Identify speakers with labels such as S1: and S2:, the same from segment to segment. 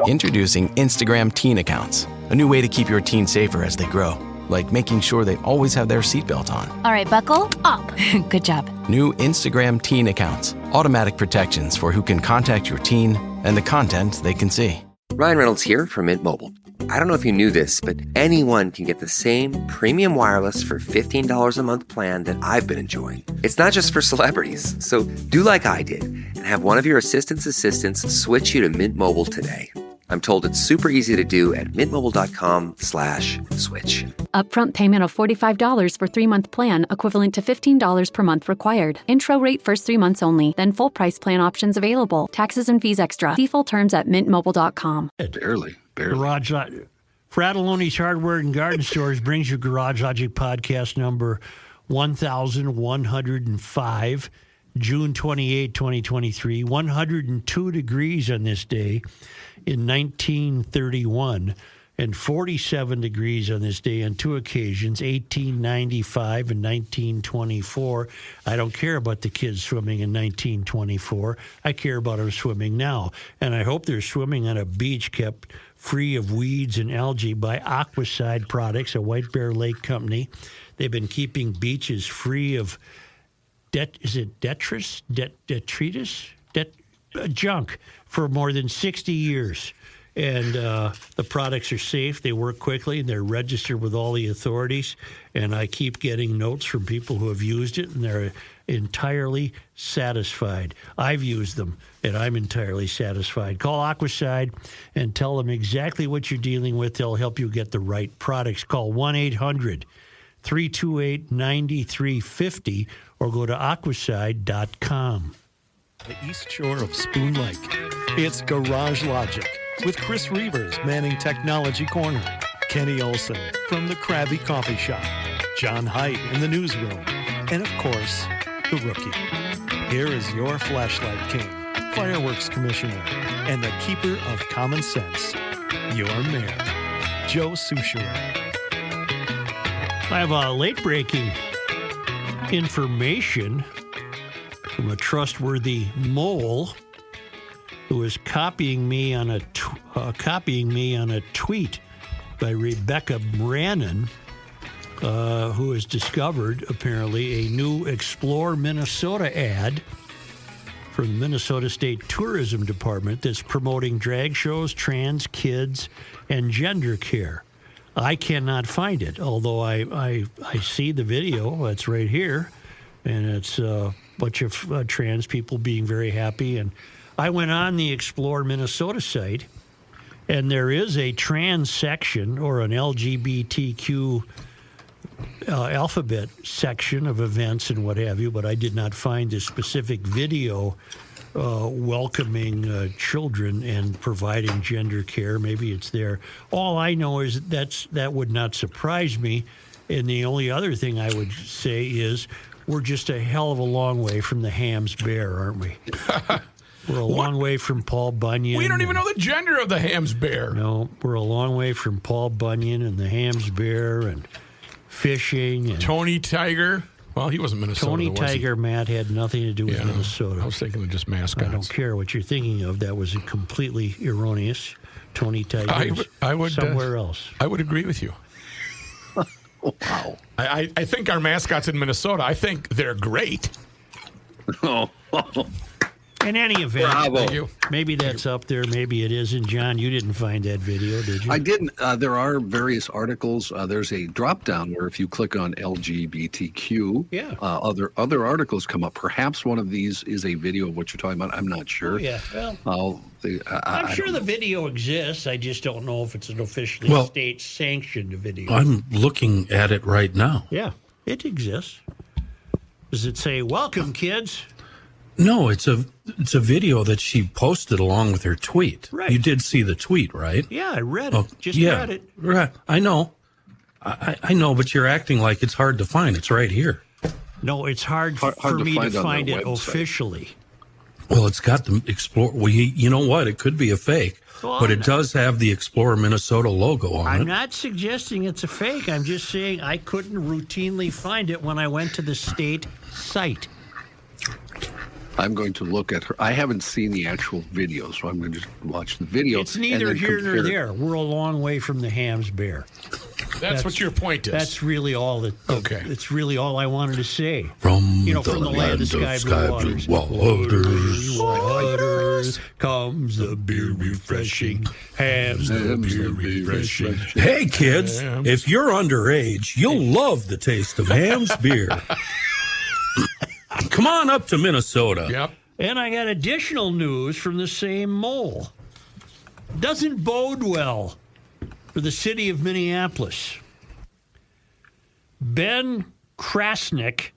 S1: Introducing Instagram Teen Accounts, a new way to keep your teen safer as they grow, like making sure they always have their seatbelt on.
S2: All right, buckle up. Good job.
S1: New Instagram Teen Accounts, automatic protections for who can contact your teen and the content they can see.
S3: Ryan Reynolds here from Mint Mobile. I don't know if you knew this, but anyone can get the same premium wireless for $15 a month plan that I've been enjoying. It's not just for celebrities. So do like I did and have one of your assistants switch you to Mint Mobile today. I'm told it's super easy to do at mintmobile.com/switch.
S4: Upfront payment of $45 for 3-month plan, equivalent to $15 per month required. Intro rate first 3 months only, then full price plan options available. Taxes and fees extra. See full terms at mintmobile.com.
S5: Barely.
S6: Garage Fratelloni's Hardware and Garden Stores brings you Garage Logic podcast number 1105, June 28, 2023. 102 degrees on this day in 1931 and 47 degrees on this day on two occasions, 1895 and 1924. I don't care about the kids swimming in 1924. I care about them swimming now. And I hope they're swimming on a beach kept free of weeds and algae by Aquaside Products, a White Bear Lake company. They've been keeping beaches free of detritus? Junk for more than 60 years. And the products are safe. They work quickly. And they're registered with all the authorities. And I keep getting notes from people who have used it, and they're entirely satisfied. I've used them, and I'm entirely satisfied. Call Aquaside and tell them exactly what you're dealing with. They'll help you get the right products. Call 1-800-328-9350 or go to aquaside.com.
S7: The East Shore of Spoon Lake. It's Garage Logic with Chris Reavers manning Technology Corner, Kenny Olson from the Krabby Coffee Shop, John Heidt in the newsroom, and of course, the Rookie. Here is your flashlight king, fireworks commissioner, and the keeper of common sense, your mayor, Joe Soucheray.
S6: I have a late-breaking information from a trustworthy mole who is copying me on a tweet by Rebecca Brannon, who has discovered apparently a new Explore Minnesota ad from the Minnesota State Tourism Department that's promoting drag shows, trans kids, and gender care. I cannot find it, although I see the video. It's right here, and it's a bunch of trans people being very happy. And I went on the Explore Minnesota site, and there is a trans section or an LGBTQ alphabet section of events and what have you, but I did not find a specific video welcoming children and providing gender care. Maybe it's there. All I know is that would not surprise me. And the only other thing I would say is we're just a hell of a long way from the Hams Bear, aren't we? We're a long way from Paul Bunyan.
S8: We don't even know the gender of the Hams Bear.
S6: No, we're a long way from Paul Bunyan and the Hams Bear and fishing. And
S8: Tony Tiger. Well, he wasn't Minnesota.
S6: Tony Tiger, Matt, had nothing to do with Minnesota.
S8: I was thinking of just mascots.
S6: I don't care what you're thinking of. That was completely erroneous. Tony Tiger
S8: I would
S6: somewhere else.
S8: I would agree with you.
S5: Wow.
S8: I think our mascots in Minnesota, I think they're great.
S6: In any event,
S5: Bravo.
S6: Maybe that's up there. Maybe it isn't. John, you didn't find that video, did you?
S5: I didn't. There are various articles. There's a drop down where if you click on LGBTQ, other articles come up. Perhaps one of these is a video of what you're talking about. I'm not sure.
S6: Oh, yeah. Well, I'm sure the video exists. I just don't know if it's an officially state-sanctioned video.
S9: I'm looking at it right now.
S6: Yeah, it exists. Does it say, "Welcome, kids"?
S9: No, it's a video that she posted along with her tweet.
S6: Right.
S9: You did see the tweet, right?
S6: Yeah, I read it. Read it.
S9: Right. I know. I know, but you're acting like it's hard to find. It's right here.
S6: No, it's hard for me to find it officially.
S9: Well, it's got the Explore. Well, you know what? It could be a fake, but it does have the Explore Minnesota logo on it.
S6: I'm not suggesting it's a fake. I'm just saying I couldn't routinely find it when I went to the state site.
S5: I'm going to look at her. I haven't seen the actual video, so I'm going to just watch the video.
S6: It's neither here nor there. We're a long way from the Hams Bear.
S8: That's what your point is.
S6: That's really all
S8: okay.
S6: It's really all I wanted to say.
S9: From
S6: the land of sky blue waters comes the beer refreshing. Hams the beer refreshing.
S9: Hey, kids, if you're underage, you'll love the taste of Ham's beer. Come on up to Minnesota.
S8: Yep.
S6: And I got additional news from the same mole. Doesn't bode well for the city of Minneapolis. Ben Krasnick,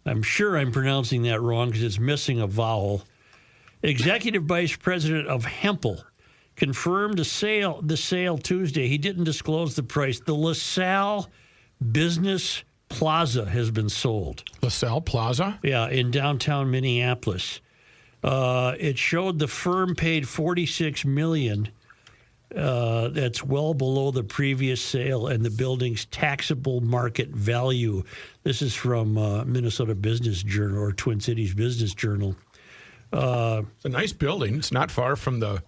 S6: I'm sure I'm pronouncing that wrong because it's missing a vowel, executive vice president of Hempel, confirmed the sale Tuesday. He didn't disclose the price. The LaSalle Business Plaza has been sold.
S8: LaSalle Plaza?
S6: Yeah, in downtown Minneapolis. It showed the firm paid $46 million. That's well below the previous sale and the building's taxable market value. This is from Minnesota Business Journal or Twin Cities Business Journal.
S8: It's a nice building. It's not far from the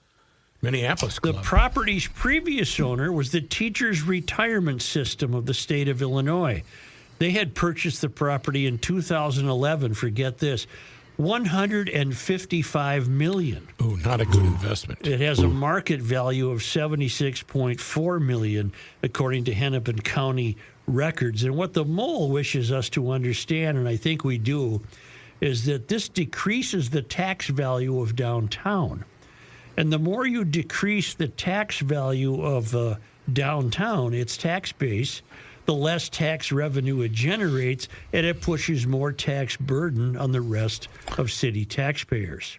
S8: Minneapolis Club.
S6: The property's previous owner was the Teachers' Retirement System of the state of Illinois. They had purchased the property in 2011, forget this, $155 million.
S8: Oh, not a good investment.
S6: It has a market value of $76.4 million, according to Hennepin County records. And what the mole wishes us to understand, and I think we do, is that this decreases the tax value of downtown. And the more you decrease the tax value of downtown, its tax base, the less tax revenue it generates, and it pushes more tax burden on the rest of city taxpayers.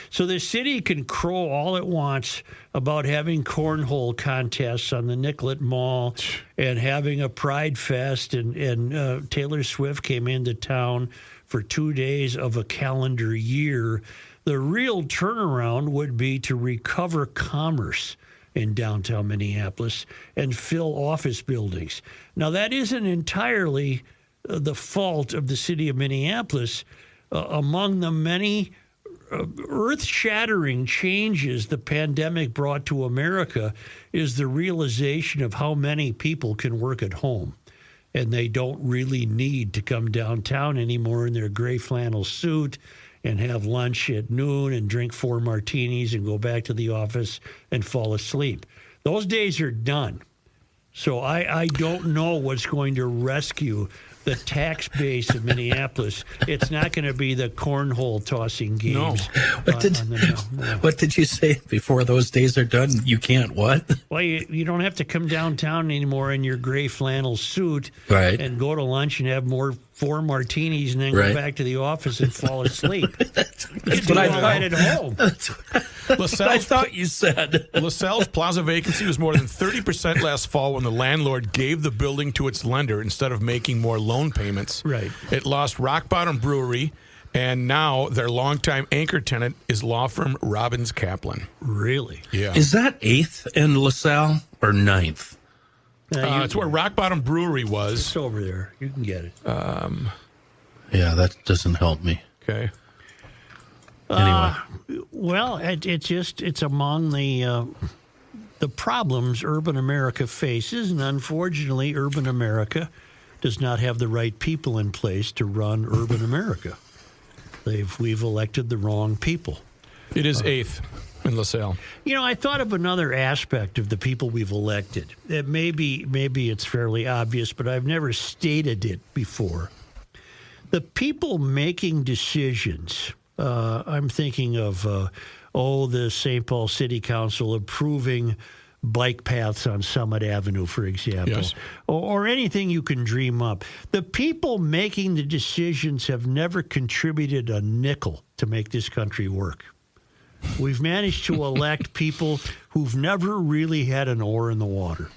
S6: So the city can crow all it wants about having cornhole contests on the Nicollet Mall and having a Pride Fest, and Taylor Swift came into town for 2 days of a calendar year. The real turnaround would be to recover commerce in downtown Minneapolis and fill office buildings. Now, that isn't entirely the fault of the city of Minneapolis. Among the many earth-shattering changes the pandemic brought to America is the realization of how many people can work at home. And they don't really need to come downtown anymore in their gray flannel suit and have lunch at noon and drink 4 martinis and go back to the office and fall asleep. Those days are done. So I don't know what's going to rescue the tax base of Minneapolis. It's not going to be the cornhole tossing games.
S9: No. What did you say before those days are done? You can't what?
S6: Well, you don't have to come downtown anymore in your gray flannel suit and go to lunch and have 4 martinis and then go back to the office and fall asleep.
S9: That's what I thought.
S6: At home.
S9: That's what I thought you said.
S8: LaSalle's plaza vacancy was more than 30% last fall when the landlord gave the building to its lender instead of making more loan payments.
S6: Right.
S8: It lost Rock Bottom Brewery, and now their longtime anchor tenant is law firm Robbins Kaplan.
S6: Really?
S8: Yeah.
S9: Is that 8th in LaSalle or 9th?
S8: It's where Rock Bottom Brewery was.
S6: It's over there. You can get it.
S9: Yeah, that doesn't help me.
S8: Okay.
S9: Anyway.
S6: Well, it's among the problems urban America faces, and unfortunately, urban America does not have the right people in place to run urban America. We've elected the wrong people.
S8: It is 8th in LaSalle.
S6: You know, I thought of another aspect of the people we've elected. Maybe it's fairly obvious, but I've never stated it before. The people making decisions. I'm thinking of, the St. Paul City Council approving bike paths on Summit Avenue, for example,
S8: yes.
S6: or anything you can dream up. The people making the decisions have never contributed a nickel to make this country work. We've managed to elect people who've never really had an oar in the water.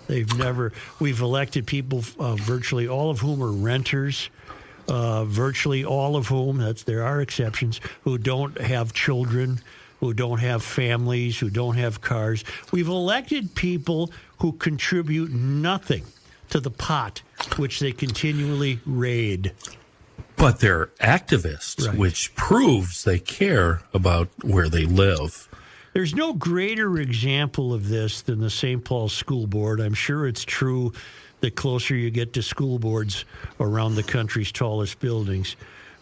S6: We've elected people, virtually all of whom are renters, virtually all of whom, there are exceptions, who don't have children, who don't have families, who don't have cars. We've elected people who contribute nothing to the pot, which they continually raid.
S9: But they're activists,
S6: Right.
S9: which proves they care about where they live.
S6: There's no greater example of this than the St. Paul School Board. I'm sure it's true the closer you get to school boards around the country's tallest buildings.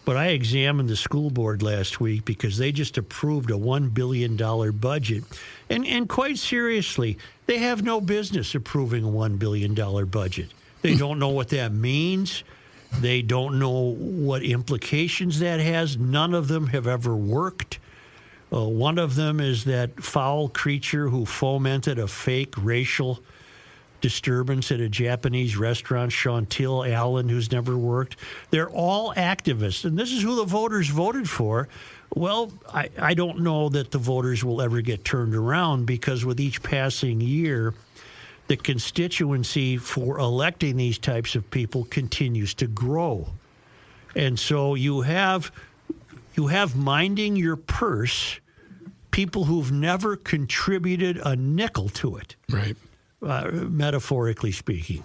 S6: But I examined the school board last week because they just approved a $1 billion budget. And quite seriously, they have no business approving a $1 billion budget. They don't know what that means. They don't know what implications that has. None of them have ever worked. One of them is that foul creature who fomented a fake racial disturbance at a Japanese restaurant, Chantil Allen, who's never worked. They're all activists, and this is who the voters voted for. Well, I don't know that the voters will ever get turned around, because with each passing year, the constituency for electing these types of people continues to grow. And so you have minding your purse people who've never contributed a nickel to it.
S8: Right.
S6: Metaphorically speaking.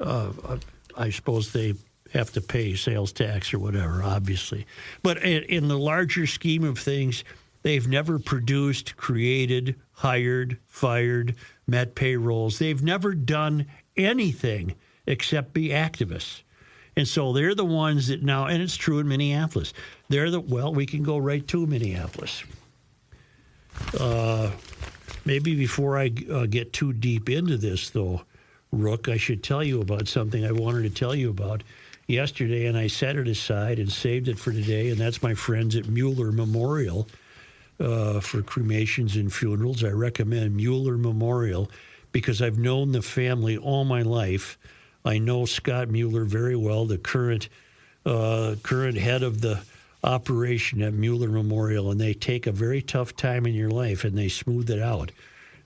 S6: I suppose they have to pay sales tax or whatever, obviously. But in the larger scheme of things, they've never produced, created, hired, fired, met payrolls. They've never done anything except be activists. And so they're the ones that now, and it's true in Minneapolis, we can go right to Minneapolis. Maybe before I get too deep into this, though, Rook, I should tell you about something I wanted to tell you about yesterday, and I set it aside and saved it for today, and that's my friends at Mueller Memorial for cremations and funerals. I recommend Mueller Memorial because I've known the family all my life. I know Scott Mueller very well, the current head of the operation at Mueller Memorial, and they take a very tough time in your life and they smooth it out.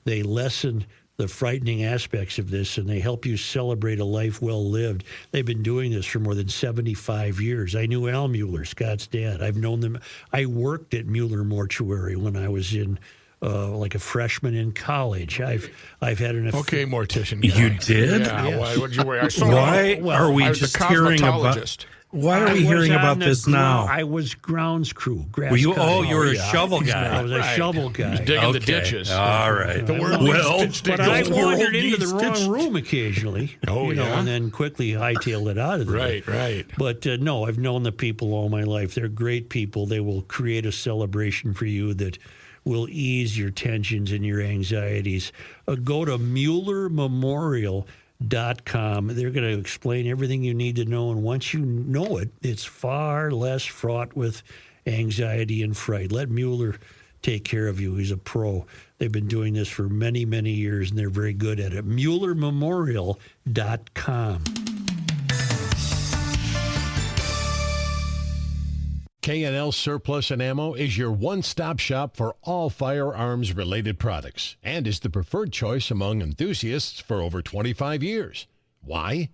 S6: They lessen the frightening aspects of this, and they help you celebrate a life well lived. They've been doing this for more than 75 years. I knew Al Mueller, Scott's dad. I've known them. I worked at Mueller Mortuary when I was in like a freshman in college. I've had an
S8: Okay, mortician.
S9: You did?
S8: Yeah.
S6: Yes.
S8: Why would you worry? I saw
S9: Why
S6: Well,
S9: are we
S8: I was
S9: just
S8: a
S9: hearing about?
S8: cosmetologist.
S9: Why are we hearing about this now?
S6: I was grounds crew.
S9: Were you? Oh, you were a
S6: yeah.
S9: shovel guy.
S6: I was a
S8: Right.
S6: shovel guy.
S8: He's digging the
S9: Okay.
S8: ditches.
S9: All right.
S8: The world
S9: Well,
S8: needs ditch
S6: But I
S8: diggers.
S6: wandered into the
S9: needs
S6: wrong
S9: ditch-
S6: room occasionally.
S8: Oh, yeah?
S6: And then quickly hightailed it out of there.
S8: Right, right.
S6: But no, I've known the people all my life. They're great people. They will create a celebration for you that will ease your tensions and your anxieties. Go to MuellerMemorial.com. They're going to explain everything you need to know, and once you know it, it's far less fraught with anxiety and fright. Let Mueller take care of you. He's a pro. They've been doing this for many, many years, and they're very good at it. MuellerMemorial.com.
S10: K&L Surplus and Ammo is your one-stop shop for all firearms-related products and is the preferred choice among enthusiasts for over 25 years. Why?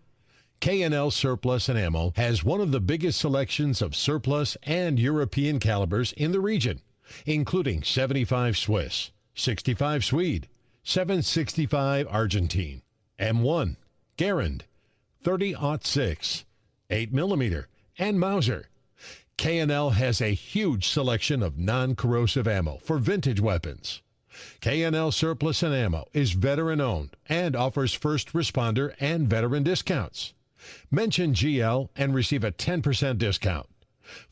S10: K&L Surplus and Ammo has one of the biggest selections of surplus and European calibers in the region, including 75 Swiss, 65 Swede, 765 Argentine, M1, Garand, 30-06, 8mm, and Mauser. K&L has a huge selection of non-corrosive ammo for vintage weapons. K&L Surplus and Ammo is veteran-owned and offers first responder and veteran discounts. Mention GL and receive a 10% discount.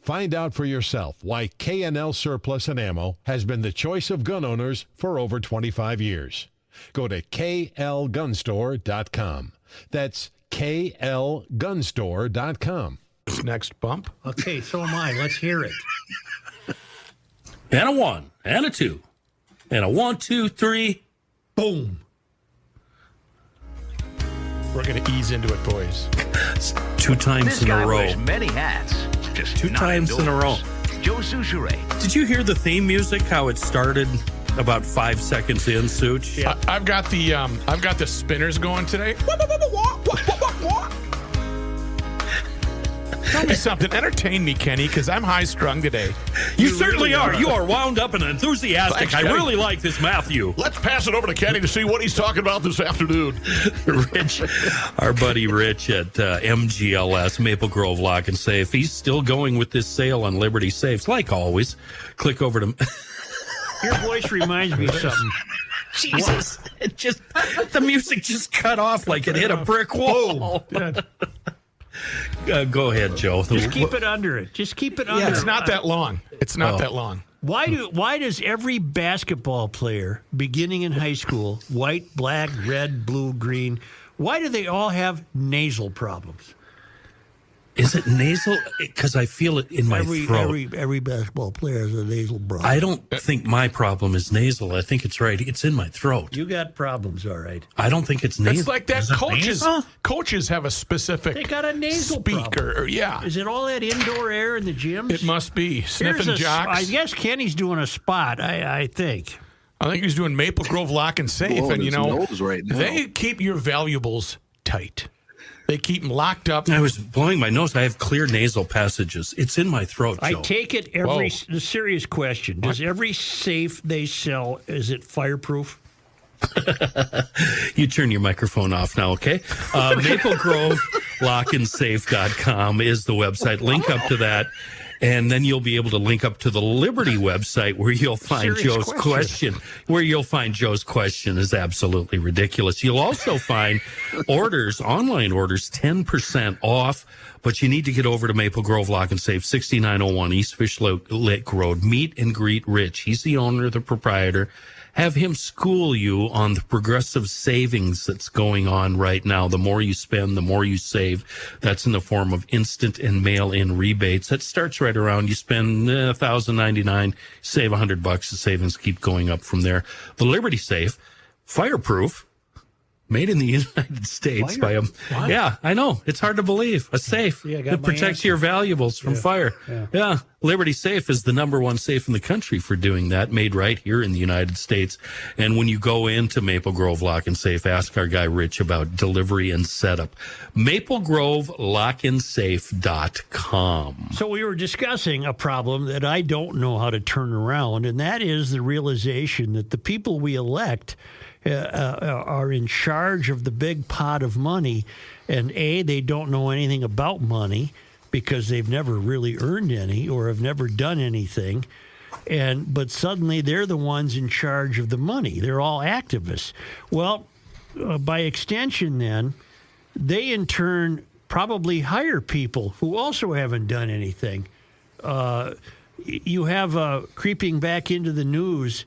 S10: Find out for yourself why K&L Surplus and Ammo has been the choice of gun owners for over 25 years. Go to klgunstore.com. That's klgunstore.com.
S8: Next bump.
S6: Okay, so am I. Let's hear it.
S9: And a 1, and a 2, and a 1, 2, 3.
S6: Boom.
S8: We're going to ease into it, boys.
S9: 2 times
S11: This
S9: in
S11: guy
S9: a row.
S11: wears many hats. Just
S9: 2
S11: not
S9: times in a row.
S11: indoors. Joe Souchere.
S9: Did you hear the theme music? How it started about 5 seconds in, Such?
S6: Yeah.
S8: I've got the spinners going today. Tell me something. Entertain me, Kenny, because I'm high-strung today.
S9: You certainly are. You are wound up and enthusiastic.
S8: Thanks,
S9: I
S8: Kenny.
S9: really like this Matthew.
S8: Let's pass it over to Kenny to see what he's talking about this afternoon.
S9: Rich, our buddy Rich at MGLS, Maple Grove Lock and Safe, he's still going with this sale on Liberty Safes. Like always, click over to...
S6: Your voice reminds me of something.
S9: Jesus, the music just cut off like it hit a brick wall. Go ahead, Joe.
S6: Just keep it under it. Just keep it under it.
S8: It's not that long. It's not that long.
S6: Why does every basketball player beginning in high school, white, black, red, blue, green, why do they all have nasal problems?
S9: Is it nasal? Because I feel it in my throat.
S6: Every basketball player has a nasal problem.
S9: I don't think my problem is nasal. I think it's right. It's in my throat.
S6: You got problems, all right.
S9: I don't think it's nasal.
S8: It's like that. Coaches have a specific
S6: They got a nasal
S8: speaker.
S6: problem. Is it all that indoor air in the gyms?
S8: It must be. Sniffing jocks.
S6: I guess Kenny's doing a spot, I think.
S8: I think he's doing Maple Grove Lock and Safe.
S5: Blowing
S8: and,
S5: his nose right now.
S8: They keep your valuables tight. They keep them locked up.
S9: I was blowing my nose. I have clear nasal passages. It's in my throat, Joe.
S6: I take it the serious question. Does every safe they sell, is it fireproof?
S9: You turn your microphone off now, okay? MapleGroveLockandSafe.com is the website. Link up to that. And then you'll be able to link up to the Liberty website where you'll find Joe's question. Where you'll find Joe's question is absolutely ridiculous. You'll also find online orders, 10% off. But you need to get over to Maple Grove Lock and Safe, 6901 East Fish Lake Road. Meet and greet Rich. He's the owner, the proprietor. Have him school you on the progressive savings that's going on right now. The more you spend, the more you save. That's in the form of instant and mail-in rebates. That starts right around, you spend $1,099, save $100. The savings keep going up from there. The Liberty Safe, fireproof, made in the United States by a... Yeah, I know. It's hard to believe. A safe that protects your valuables from fire. Yeah. Liberty Safe is the #1 safe in the country for doing that, made right here in the United States. And when you go into Maple Grove Lock and Safe, ask our guy Rich about delivery and setup. MapleGroveLockandSafe.com.
S6: So we were discussing a problem that I don't know how to turn around, and that is the realization that the people we elect are in charge of the big pot of money, and they don't know anything about money because they've never really earned any or have never done anything, but suddenly they're the ones in charge of the money. They're all activists. Well, by extension then, they in turn probably hire people who also haven't done anything. You have creeping back into the news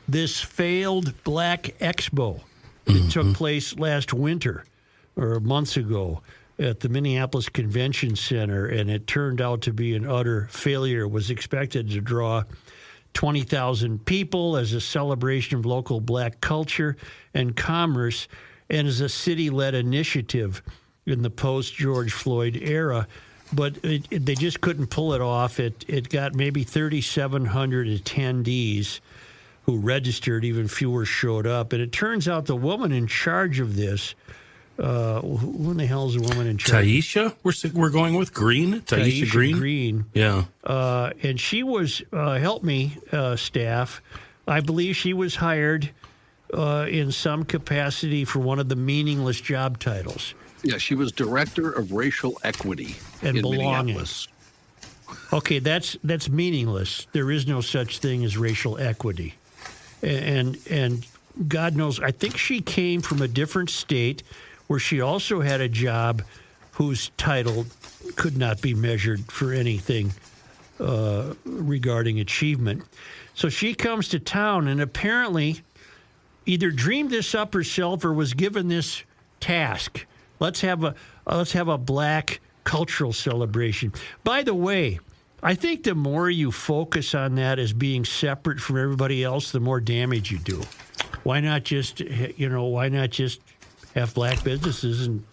S6: this failed Black Expo that took place last winter or months ago at the Minneapolis Convention Center, and it turned out to be an utter failure. It was expected to draw 20,000 people as a celebration of local black culture and commerce and as a city-led initiative in the post-George Floyd era. But they just couldn't pull it off. It got maybe 3,700 attendees who registered, even fewer showed up. And it turns out the woman in charge of this, who in the hell is the woman in charge?
S9: Taisha, we're going with Green? Taisha Green? Yeah.
S6: And she was, help me, staff, I believe she was hired in some capacity for one of the meaningless job titles.
S5: Yeah, she was Director of Racial Equity
S6: and
S5: in
S6: belonging.
S5: Minneapolis.
S6: Okay, that's meaningless. There is no such thing as racial equity. And God knows, I think she came from a different state where she also had a job whose title could not be measured for anything regarding achievement. So she comes to town and apparently either dreamed this up herself or was given this task. Let's have a black cultural celebration. By the way, I think the more you focus on that as being separate from everybody else, the more damage you do. Why not just have black businesses, and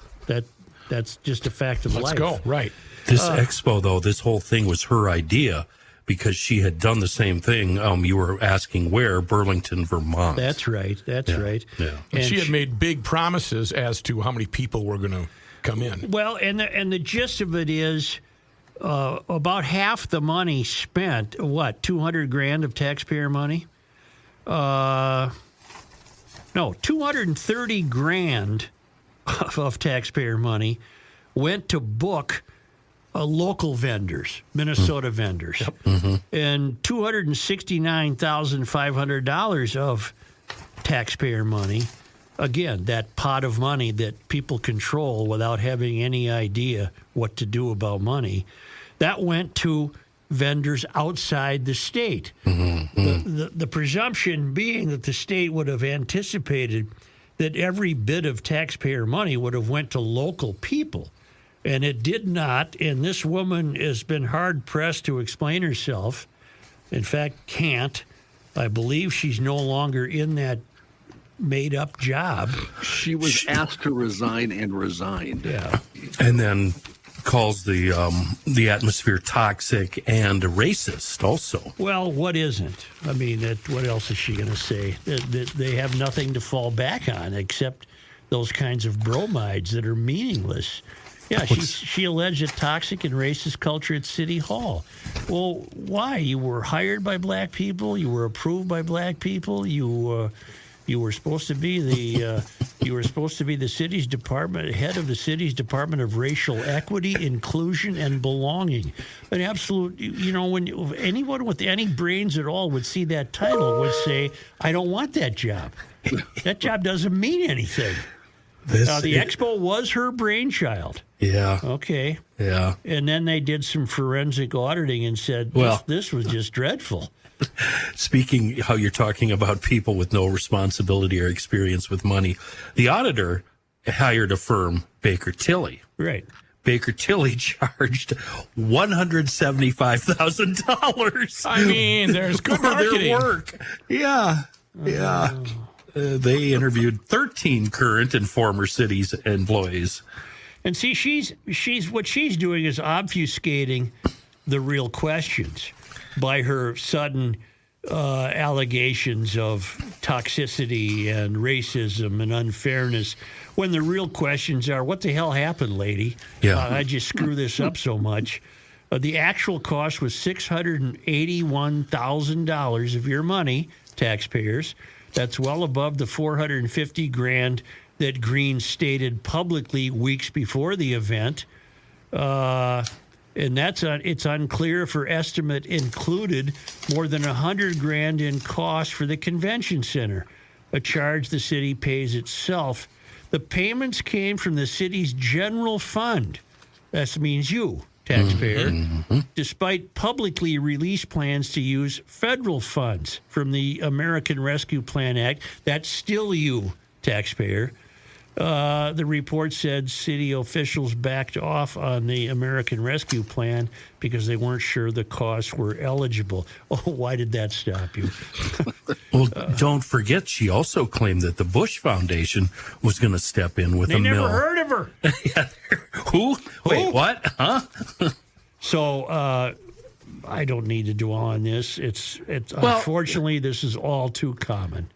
S6: that's just a fact of life.
S8: Let's go. Right.
S9: This expo, though, this whole thing was her idea because she had done the same thing. You were asking where? Burlington, Vermont.
S6: That's right. That's right.
S9: Yeah.
S8: And she had made big promises as to how many people were going to come in.
S6: Well, and the gist of it is, about half the money spent, what, $200,000 of taxpayer money? No, $230,000 of taxpayer money went to book local vendors, Minnesota vendors, and $269,500 of taxpayer money. Again, that pot of money that people control without having any idea what to do about money, that went to vendors outside the state. The presumption being that the state would have anticipated that every bit of taxpayer money would have went to local people. And it did not, and this woman has been hard-pressed to explain herself. In fact, can't. I believe she's no longer in that made-up job.
S5: She was asked to resign and resigned.
S6: Yeah.
S9: And then calls the atmosphere toxic and racist also.
S6: Well, what isn't? I mean, what else is she going to say? They have nothing to fall back on except those kinds of bromides that are meaningless. Yeah, she alleged a toxic and racist culture at City Hall. Well, why? You were hired by black people. You were approved by black people. You were supposed to be the city's head of the city's Department of Racial Equity, Inclusion, and Belonging. An absolute, when anyone with any brains at all would see that title would say, "I don't want that job. That job doesn't mean anything." The expo was her brainchild.
S9: Yeah.
S6: Okay.
S9: Yeah.
S6: And then they did some forensic auditing and said, this was just dreadful.
S9: Speaking how you're talking about people with no responsibility or experience with money, the auditor hired a firm, Baker Tilly.
S6: Right.
S9: Baker Tilly charged $175,000.
S8: I mean, there's good
S9: for
S8: marketing.
S9: their work. Yeah. Yeah. They interviewed 13 current and former city's employees.
S6: And see, she's what she's doing is obfuscating the real questions by her sudden allegations of toxicity and racism and unfairness, when the real questions are, what the hell happened, lady?
S9: Yeah.
S6: I just screw this up so much. The actual cost was $681,000 of your money, taxpayers. That's well above the $450,000 that Green stated publicly weeks before the event. And it's unclear if her estimate included more than $100,000 in costs for the convention center, a charge the city pays itself. The payments came from the city's general fund. That means you, taxpayer, despite publicly released plans to use federal funds from the American Rescue Plan Act. That's still you, taxpayer. The report said city officials backed off on the American Rescue Plan because they weren't sure the costs were eligible. Oh, why did that stop you?
S9: Well, don't forget, she also claimed that the Bush Foundation was going to step in with
S6: They
S9: a
S6: never
S9: mill.
S6: heard of her.
S9: Yeah. Who? Wait, what? Huh?
S6: So I don't need to dwell on this. Unfortunately, this is all too common.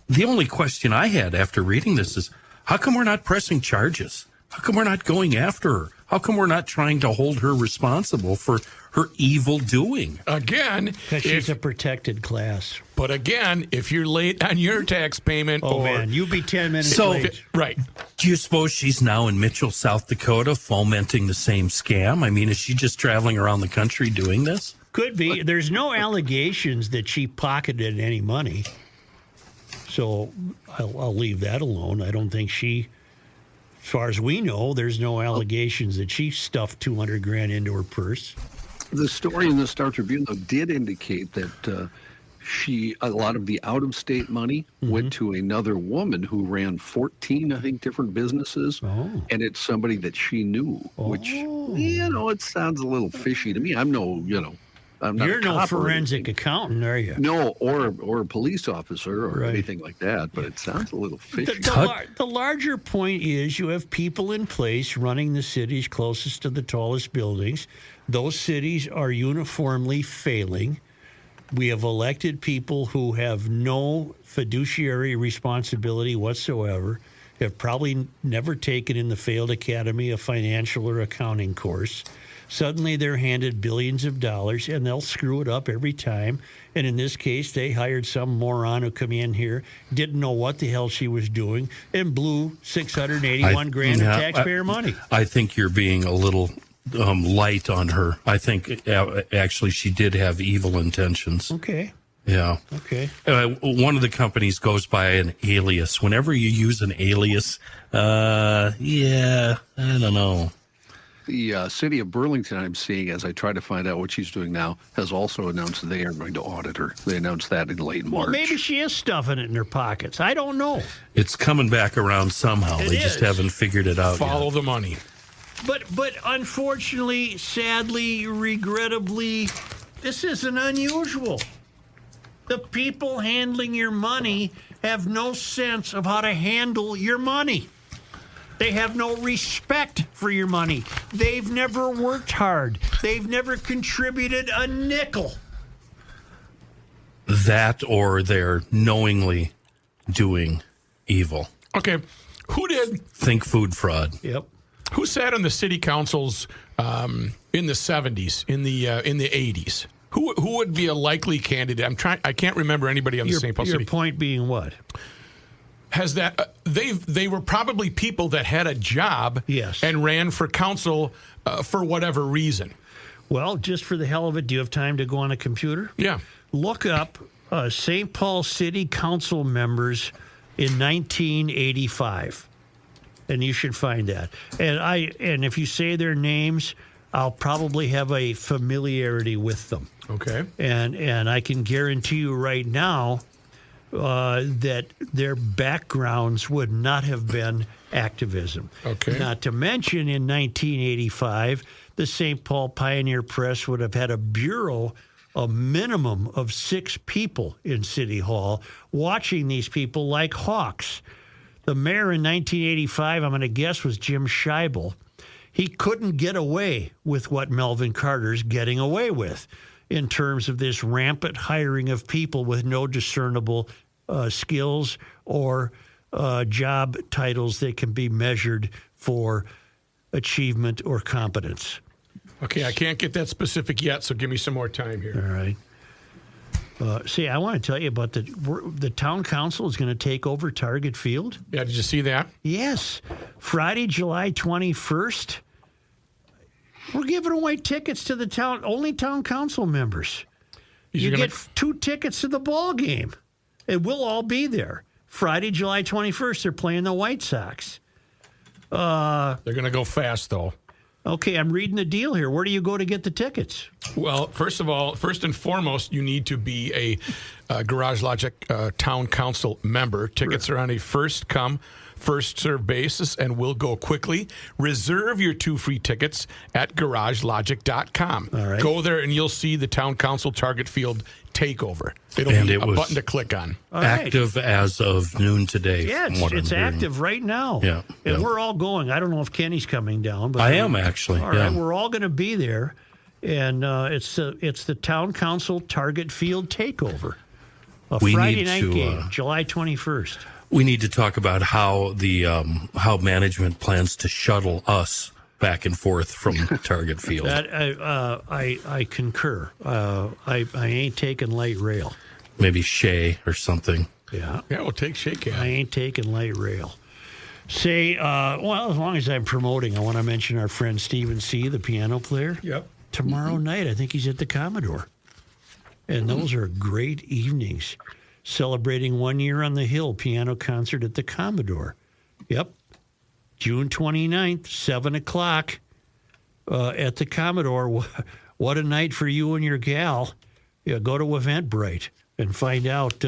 S9: The only question I had after reading this is, how come we're not pressing charges? How come we're not going after her? How come we're not trying to hold her responsible for her evil doing?
S8: Again,
S6: because she's a protected class.
S8: But again, if you're late on your tax payment,
S6: man, you be 10 minutes late.
S8: Right.
S9: Do you suppose she's now in Mitchell, South Dakota, fomenting the same scam? I mean, is she just traveling around the country doing this?
S6: Could be. There's no allegations that she pocketed any money. So I'll leave that alone. I don't think as far as we know, there's no allegations that she stuffed $200,000 into her purse.
S5: The story in the Star Tribune, though, did indicate that a lot of the out-of-state money went to another woman who ran 14, I think, different businesses.
S6: Oh.
S5: And it's somebody that she knew, which, it sounds a little fishy to me. I'm not
S6: You're
S5: a
S6: no
S5: cop or
S6: forensic
S5: anything.
S6: accountant, are you?
S5: No, or a police officer or
S6: Right.
S5: anything like that, but it sounds a little fishy.
S6: The larger point is you have people in place running the cities closest to the tallest buildings. Those cities are uniformly failing. We have elected people who have no fiduciary responsibility whatsoever, have probably never taken in the failed academy a financial or accounting course. Suddenly they're handed billions of dollars, and they'll screw it up every time. And in this case, they hired some moron who come in here, didn't know what the hell she was doing, and blew $681 grand of taxpayer money.
S9: I think you're being a little light on her. I think actually she did have evil intentions.
S6: Okay.
S9: Yeah.
S6: Okay.
S9: One of the companies goes by an alias. Whenever you use an alias, I don't know.
S5: The city of Burlington, I'm seeing, as I try to find out what she's doing now, has also announced they are going to audit her. They announced that in late March.
S6: Well, maybe she is stuffing it in her pockets. I don't know.
S9: It's coming back around somehow. They just haven't figured it out
S8: Follow
S9: yet.
S8: the money.
S6: But unfortunately, sadly, regrettably, this isn't unusual. The people handling your money have no sense of how to handle your money. They have no respect for your money. They've never worked hard. They've never contributed a nickel.
S9: That or they're knowingly doing evil.
S8: Okay, who did?
S9: Think food fraud.
S6: Yep.
S8: Who sat on the city councils in the 70s, in the 80s? Who would be a likely candidate? I can't remember anybody on the St. Paul City.
S6: Your point being what?
S8: Has that they were probably people that had a job,
S6: yes,
S8: and ran for council for whatever reason.
S6: Well, just for the hell of it, do you have time to go on a computer?
S8: Yeah.
S6: Look up St. Paul City Council members in 1985, and you should find that. And if you say their names, I'll probably have a familiarity with them.
S8: Okay.
S6: And I can guarantee you right now that their backgrounds would not have been activism.
S8: Okay.
S6: Not to mention, in 1985, the St. Paul Pioneer Press would have had a bureau, a minimum of 6 people in City Hall, watching these people like hawks. The mayor in 1985, I'm going to guess, was Jim Scheibel. He couldn't get away with what Melvin Carter's getting away with in terms of this rampant hiring of people with no discernible skills or job titles that can be measured for achievement or competence.
S8: Okay, I can't get that specific yet, so give me some more time here.
S6: All right. See, I want to tell you about the town council is going to take over Target Field.
S8: Yeah, did you see that?
S6: Yes. Friday, July 21st. We're giving away tickets to the only town council members. You get 2 tickets to the ball game. And we'll all be there. Friday, July 21st, they're playing the White Sox.
S8: They're going to go fast, though.
S6: Okay, I'm reading the deal here. Where do you go to get the tickets?
S8: Well, first and foremost, you need to be a Garage Logic Town Council member. Tickets are on a first-come, first-served basis and will go quickly. Reserve your 2 free tickets at garagelogic.com.
S6: All right.
S8: Go there and you'll see the Town Council Target Field takeover. It'll be a button to click on.
S9: Active as of noon today.
S6: Yeah, it's active right now.
S9: Yeah.
S6: And we're all going. I don't know if Kenny's coming down. But
S9: I am, actually.
S6: All right, we're all going to be there. And it's the Town Council Target Field takeover. A Friday night game, July 21st.
S9: We need to talk about how how management plans to shuttle us back and forth from Target Field.
S6: That I concur. I ain't taking light rail.
S9: Maybe Shay or something.
S6: Yeah.
S8: Yeah, we'll take Shay Cam.
S6: I ain't taking light rail. Say, well, as long as I'm promoting, I want to mention our friend Stephen C., the piano player.
S8: Yep.
S6: Tomorrow night, I think he's at the Commodore. And those are great evenings. Celebrating 1 year on the Hill, piano concert at the Commodore. Yep. June 29th, 7 o'clock at the Commodore. What a night for you and your gal. Yeah, go to Eventbrite and find out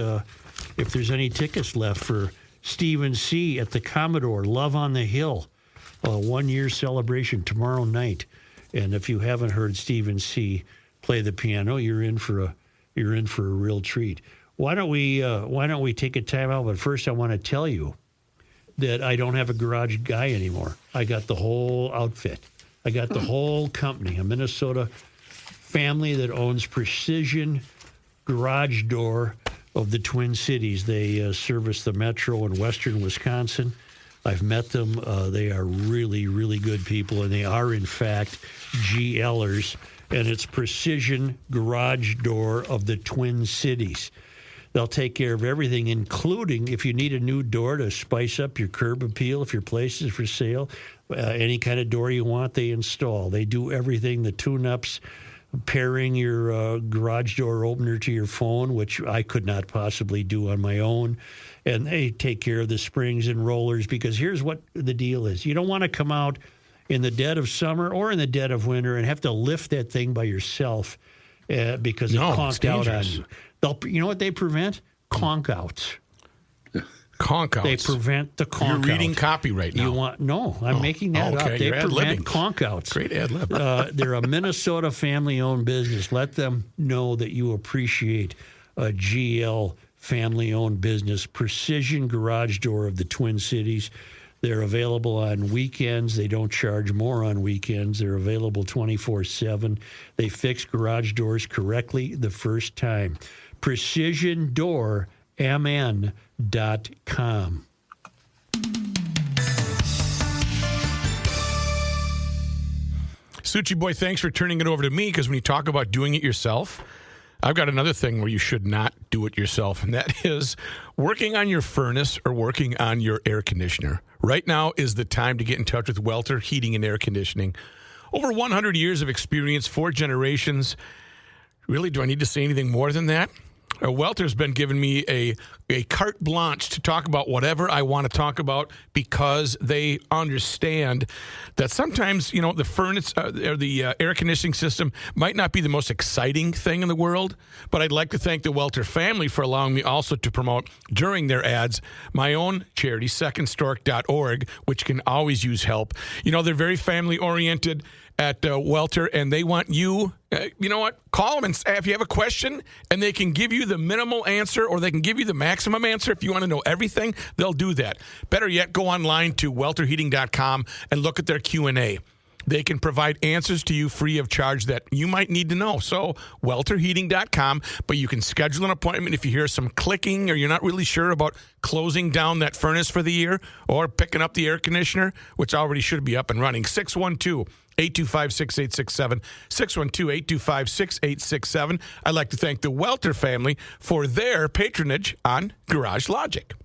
S6: if there's any tickets left for Stephen C. at the Commodore, Love on the Hill, 1 year celebration tomorrow night. And if you haven't heard Stephen C. play the piano, you're in for a real treat. Why don't we take a time out? But first, I want to tell you that I don't have a garage guy anymore. I got the whole outfit. I got the whole company, a Minnesota family that owns Precision Garage Door of the Twin Cities. They service the metro in western Wisconsin. I've met them. They are really, really good people, and they are, in fact, GLers. And it's Precision Garage Door of the Twin Cities. They'll take care of everything, including if you need a new door to spice up your curb appeal, if your place is for sale, any kind of door you want, they install. They do everything, the tune-ups, pairing your garage door opener to your phone, which I could not possibly do on my own. And they take care of the springs and rollers, because here's what the deal is. You don't want to come out in the dead of summer or in the dead of winter and have to lift that thing by yourself because it conked out on you. You know what they prevent? Conk outs.
S8: Conk outs.
S6: They prevent the conk out.
S8: You're reading copy right now.
S6: I'm making that up. They prevent conk outs.
S8: Great ad lib.
S6: They're a Minnesota family-owned business. Let them know that you appreciate a GL family-owned business. Precision Garage Door of the Twin Cities. They're available on weekends. They don't charge more on weekends. They're available 24/7. They fix garage doors correctly the first time. PrecisionDoorMN.com.
S8: Suchi boy, thanks for turning it over to me, because when you talk about doing it yourself, I've got another thing where you should not do it yourself, and that is working on your furnace or working on your air conditioner. Right now is the time to get in touch with Welter Heating and Air Conditioning. Over 100 years of experience, 4 generations. Really, do I need to say anything more than that? Welter's been giving me a carte blanche to talk about whatever I want to talk about, because they understand that sometimes, the furnace or the air conditioning system might not be the most exciting thing in the world, but I'd like to thank the Welter family for allowing me also to promote during their ads my own charity, secondstork.org, which can always use help. They're very family-oriented at Welter, and they want you, you know what, call them and if you have a question, and they can give you the minimal answer, or they can give you the maximum answer. If you want to know everything, they'll do that. Better yet, go online to welterheating.com and look at their Q&A. They can provide answers to you free of charge that you might need to know. So, welterheating.com, but you can schedule an appointment if you hear some clicking or you're not really sure about closing down that furnace for the year or picking up the air conditioner, which already should be up and running. 612-825-6867, 612-825-6867. I'd like to thank the Welter family for their patronage on Garage Logic.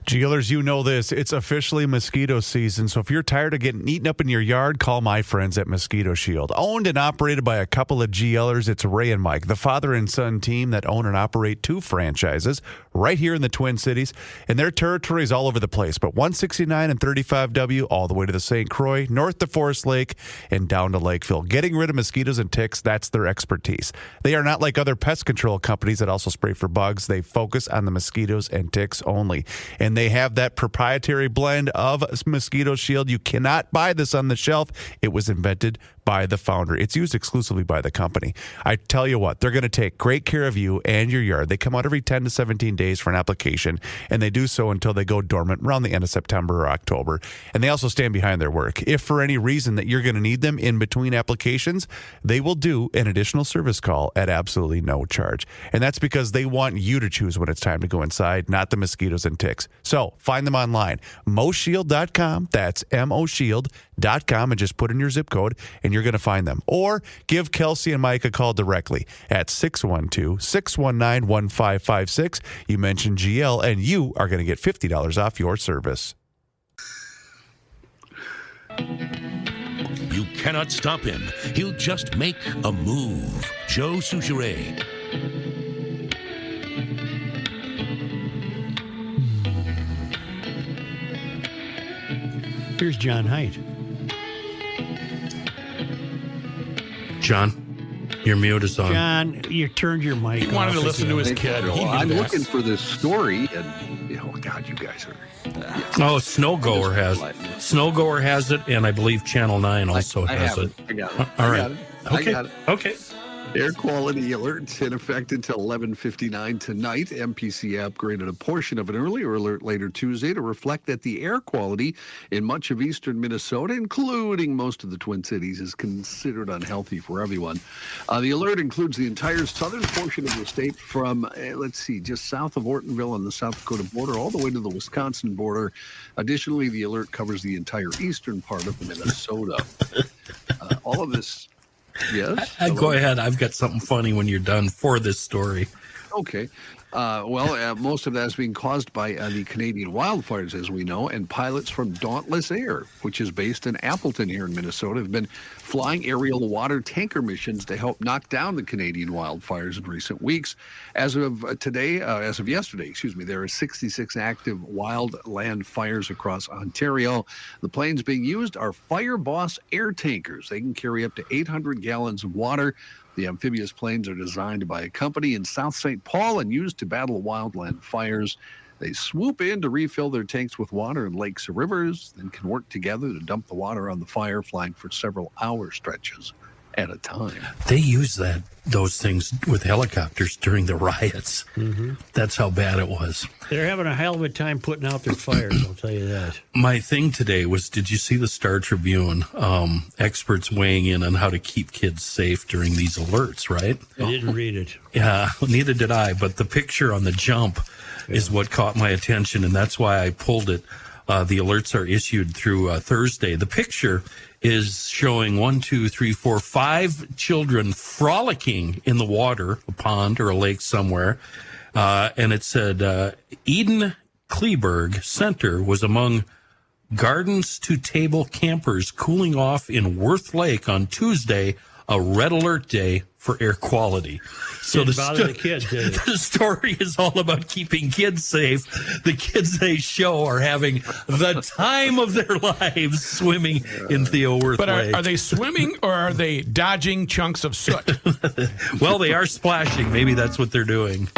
S12: GLers, you know this. It's officially mosquito season, so if you're tired of getting eaten up in your yard, call my friends at Mosquito Shield. Owned and operated by a couple of GLers, it's Ray and Mike, the father and son team that own and operate 2 franchises right here in the Twin Cities, and their territory is all over the place, but 169 and 35W all the way to the St. Croix, north to Forest Lake, and down to Lakeville. Getting rid of mosquitoes and ticks, that's their expertise. They are not like other pest control companies that also spray for bugs. They focus on the mosquitoes and ticks only, and they have that proprietary blend of Mosquito Shield. You cannot buy this on the shelf. It was invented by the founder. It's used exclusively by the company. I tell you what, they're going to take great care of you and your yard. They come out every 10 to 17 days for an application, and they do so until they go dormant around the end of September or October. And they also stand behind their work. If for any reason that you're going to need them in between applications, they will do an additional service call at absolutely no charge. And that's because they want you to choose when it's time to go inside, not the mosquitoes and ticks. So find them online, moshield.com. That's moshield.com, and just put in your zip code, and you're going to find them. Or give Kelsey and Mike a call directly at 612-619-1556. You mention GL, and you are going to get $50 off your service.
S13: You cannot stop him. He'll just make a move. Joe Souchere.
S6: Here's John Heidt.
S9: John, your mute is on.
S6: John, you turned your mic off.
S8: He wanted to listen to his kid.
S5: I'm looking for this story, and God, you guys are.
S9: Oh, Snowgoer has it, and I believe Channel 9 also has it.
S5: I got it.
S9: All right.
S5: I got it.
S9: Okay.
S5: Air quality alerts in effect until 11:59 tonight. MPC upgraded a portion of an earlier alert later Tuesday to reflect that the air quality in much of eastern Minnesota, including most of the Twin Cities, is considered unhealthy for everyone. The alert includes the entire southern portion of the state from, just south of Ortonville on the South Dakota border all the way to the Wisconsin border. Additionally, the alert covers the entire eastern part of Minnesota. All of this... Yes.
S9: Go ahead. I've got something funny when you're done for this story.
S5: Okay. Most of that is being caused by the Canadian wildfires, as we know, and pilots from Dauntless Air, which is based in Appleton here in Minnesota, have been flying aerial water tanker missions to help knock down the Canadian wildfires in recent weeks. As of yesterday, there are 66 active wildland fires across Ontario. The planes being used are Fire Boss air tankers. They can carry up to 800 gallons of water. The amphibious planes are designed by a company in South St. Paul and used to battle wildland fires. They swoop in to refill their tanks with water in lakes or rivers, then can work together to dump the water on the fire, flying for several hour stretches at a time.
S9: They use those things with helicopters during the riots.
S6: Mm-hmm.
S9: That's how bad it was.
S6: They're having a hell of a time putting out their fires, I'll tell you that.
S9: My thing today was, did you see the Star Tribune? Experts weighing in on how to keep kids safe during these alerts, right?
S6: I didn't read it.
S9: Yeah, neither did I. But the picture on the jump is what caught my attention, and that's why I pulled it. The alerts are issued through Thursday. The picture is showing 5 children frolicking in the water, a pond or a lake somewhere. And it said, Eden Kleberg Center was among gardens to table campers cooling off in Worth Lake on Tuesday, a red alert day for air quality. So the story is all about keeping kids safe. The kids they show are having the time of their lives swimming in Theo Worth Lake.
S8: But are they swimming or are they dodging chunks of soot?
S9: Well, they are splashing. Maybe that's what they're doing.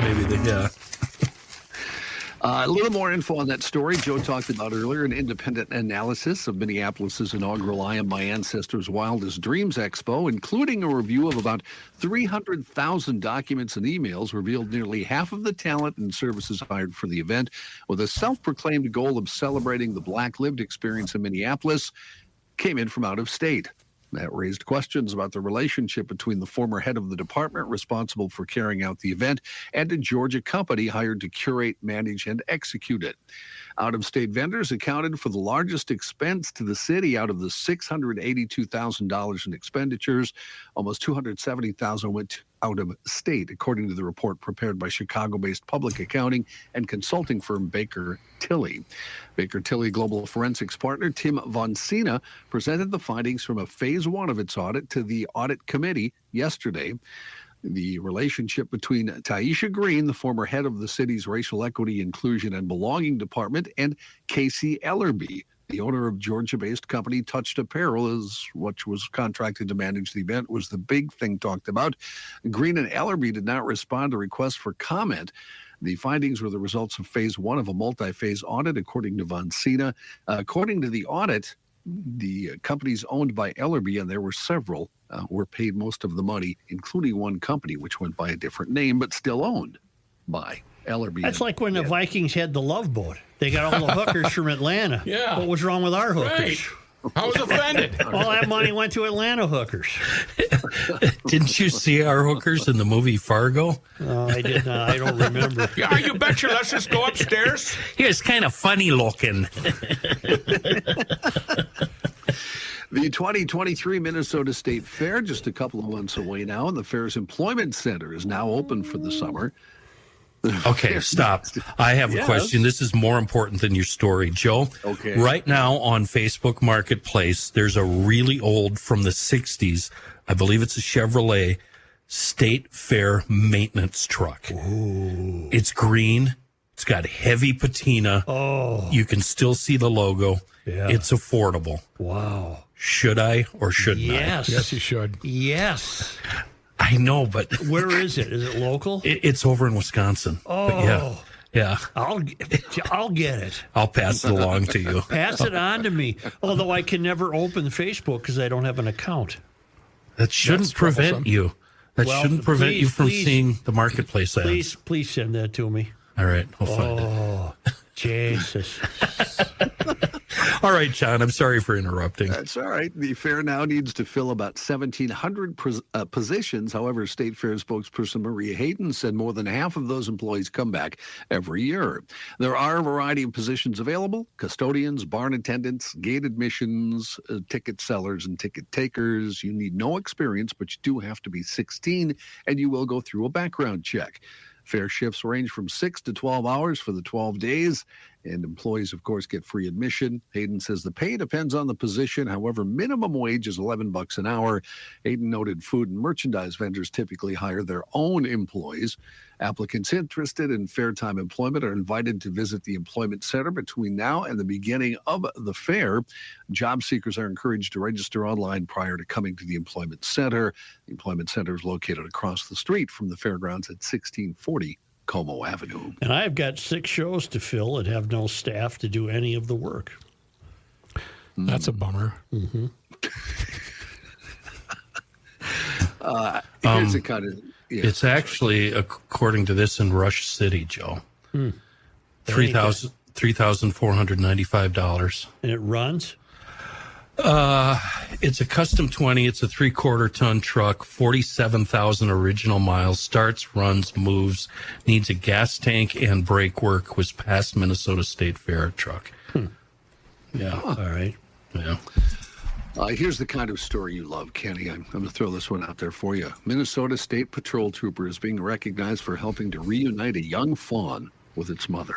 S5: A little more info on that story Joe talked about earlier, an independent analysis of Minneapolis' inaugural I Am My Ancestors' Wildest Dreams Expo, including a review of about 300,000 documents and emails, revealed nearly half of the talent and services hired for the event, with a self-proclaimed goal of celebrating the Black lived experience in Minneapolis, came in from out of state. That raised questions about the relationship between the former head of the department responsible for carrying out the event and a Georgia company hired to curate, manage, and execute it. Out-of-state vendors accounted for the largest expense to the city. Out of the $682,000 in expenditures, almost $270,000 went out of state, according to the report prepared by Chicago-based public accounting and consulting firm Baker Tilly. Baker Tilly Global Forensics partner Tim Von Sina presented the findings from a phase 1 of its audit to the audit committee yesterday. The relationship between Taisha Green, the former head of the city's Racial Equity, Inclusion, and Belonging Department, and Casey Ellerby, the owner of Georgia-based company Touched Apparel, which was contracted to manage the event, was the big thing talked about. Green and Ellerby did not respond to requests for comment. The findings were the results of phase 1 of a multi-phase audit, according to Von Sina. According to the audit, the companies owned by Ellerby, and there were several, were paid most of the money, including one company, which went by a different name, but still owned by Ellerby.
S6: That's like when the Vikings had the Love Boat. They got all the hookers from Atlanta.
S8: Yeah.
S6: What was wrong with our hookers?
S8: Right. I was offended.
S6: All that money went to Atlanta hookers.
S9: Didn't you see our hookers in the movie Fargo?
S6: I did not. I don't remember.
S8: Yeah, you betcha. Let's just go upstairs.
S9: He was kind of funny looking.
S5: The 2023 Minnesota State Fair, just a couple of months away now, and the fair's employment center is now open for the summer.
S9: Okay, stop. I have a question. This is more important than your story, Joe.
S5: Okay.
S9: Right now on Facebook Marketplace, there's a really old, from the 60s, I believe it's a Chevrolet State Fair maintenance truck.
S6: Ooh.
S9: It's green. It's got heavy patina.
S6: Oh.
S9: You can still see the logo.
S6: Yeah.
S9: It's affordable.
S6: Wow.
S9: Should I or shouldn't
S6: Yes.
S9: I?
S8: Yes, you should.
S6: Yes.
S9: I know, but
S6: Where is it? Is it local?
S9: It's over in Wisconsin.
S6: Oh.
S9: But yeah.
S6: I'll get it.
S9: I'll pass it along to you.
S6: Pass it on to me. Although I can never open Facebook because I don't have an account.
S9: That shouldn't prevent you. That
S6: Well,
S9: shouldn't prevent you from
S6: please,
S9: seeing the marketplace ads.
S6: Please send that to me.
S9: All right, I'll find it.
S6: Oh, Jesus.
S9: All right, John, I'm sorry for interrupting.
S5: That's all right. The fair now needs to fill about 1,700 positions. However, State Fair spokesperson Maria Hayden said more than half of those employees come back every year. There are a variety of positions available: custodians, barn attendants, gate admissions, ticket sellers, and ticket takers. You need no experience, but you do have to be 16, and you will go through a background check. Fair shifts range from 6 to 12 hours for the 12 days, and employees, of course, get free admission. Hayden says the pay depends on the position. However, minimum wage is $11 an hour. Hayden noted food and merchandise vendors typically hire their own employees. Applicants interested in fair time employment are invited to visit the employment center between now and the beginning of the fair. Job seekers are encouraged to register online prior to coming to the employment center. The employment center is located across the street from the fairgrounds at 1640 Como Avenue.
S6: And I've got 6 shows to fill and have no staff to do any of the work.
S8: That's a bummer.
S6: Mm-hmm.
S5: Here's the kind of... Yeah,
S9: it's actually, according to this, in Rush City, Joe. $3,495.
S6: And it runs?
S9: It's a custom 20. It's a 3/4 ton truck, 47,000 original miles, starts, runs, moves, needs a gas tank and brake work, was past Minnesota State Fair truck. Yeah.
S6: All right.
S9: Yeah.
S5: Here's the kind of story you love, Kenny. I'm going to throw this one out there for you. Minnesota State Patrol Trooper is being recognized for helping to reunite a young fawn with its mother.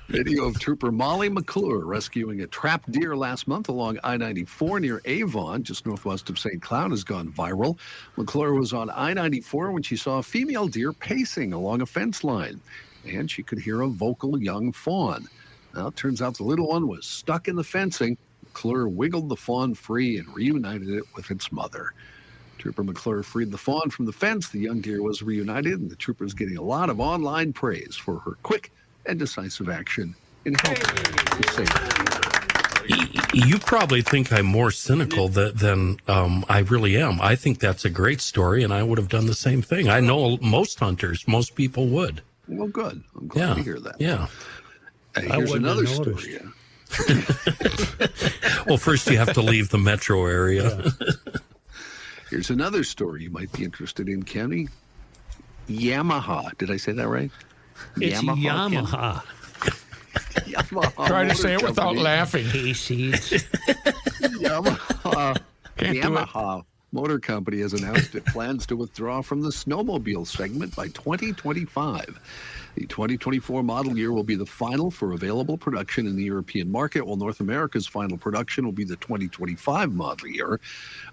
S5: Video of Trooper Molly McClure rescuing a trapped deer last month along I-94 near Avon, just northwest of St. Cloud, has gone viral. McClure was on I-94 when she saw a female deer pacing along a fence line, and she could hear a vocal young fawn. Well, it turns out the little one was stuck in the fencing. McClure wiggled the fawn free and reunited it with its mother. Trooper McClure freed the fawn from the fence. The young deer was reunited, and the trooper is getting a lot of online praise for her quick and decisive action in helping to save.
S9: You probably think I'm more cynical than I really am. I think that's a great story, and I would have done the same thing. I know most hunters, most people would.
S5: Well, good. I'm glad to hear that.
S9: Yeah.
S5: Here's another story.
S9: Well, first you have to leave the metro area.
S5: Here's another story you might be interested in, Kenny. Yamaha. Did I say that right?
S6: It's Yamaha.
S5: Yamaha.
S8: Try to say it without laughing.
S6: Hayseeds.
S5: Yamaha.
S8: Can't do it.
S5: Yamaha Motor Company has announced it plans to withdraw from the snowmobile segment by 2025. The 2024 model year will be the final for available production in the European market, while North America's final production will be the 2025 model year.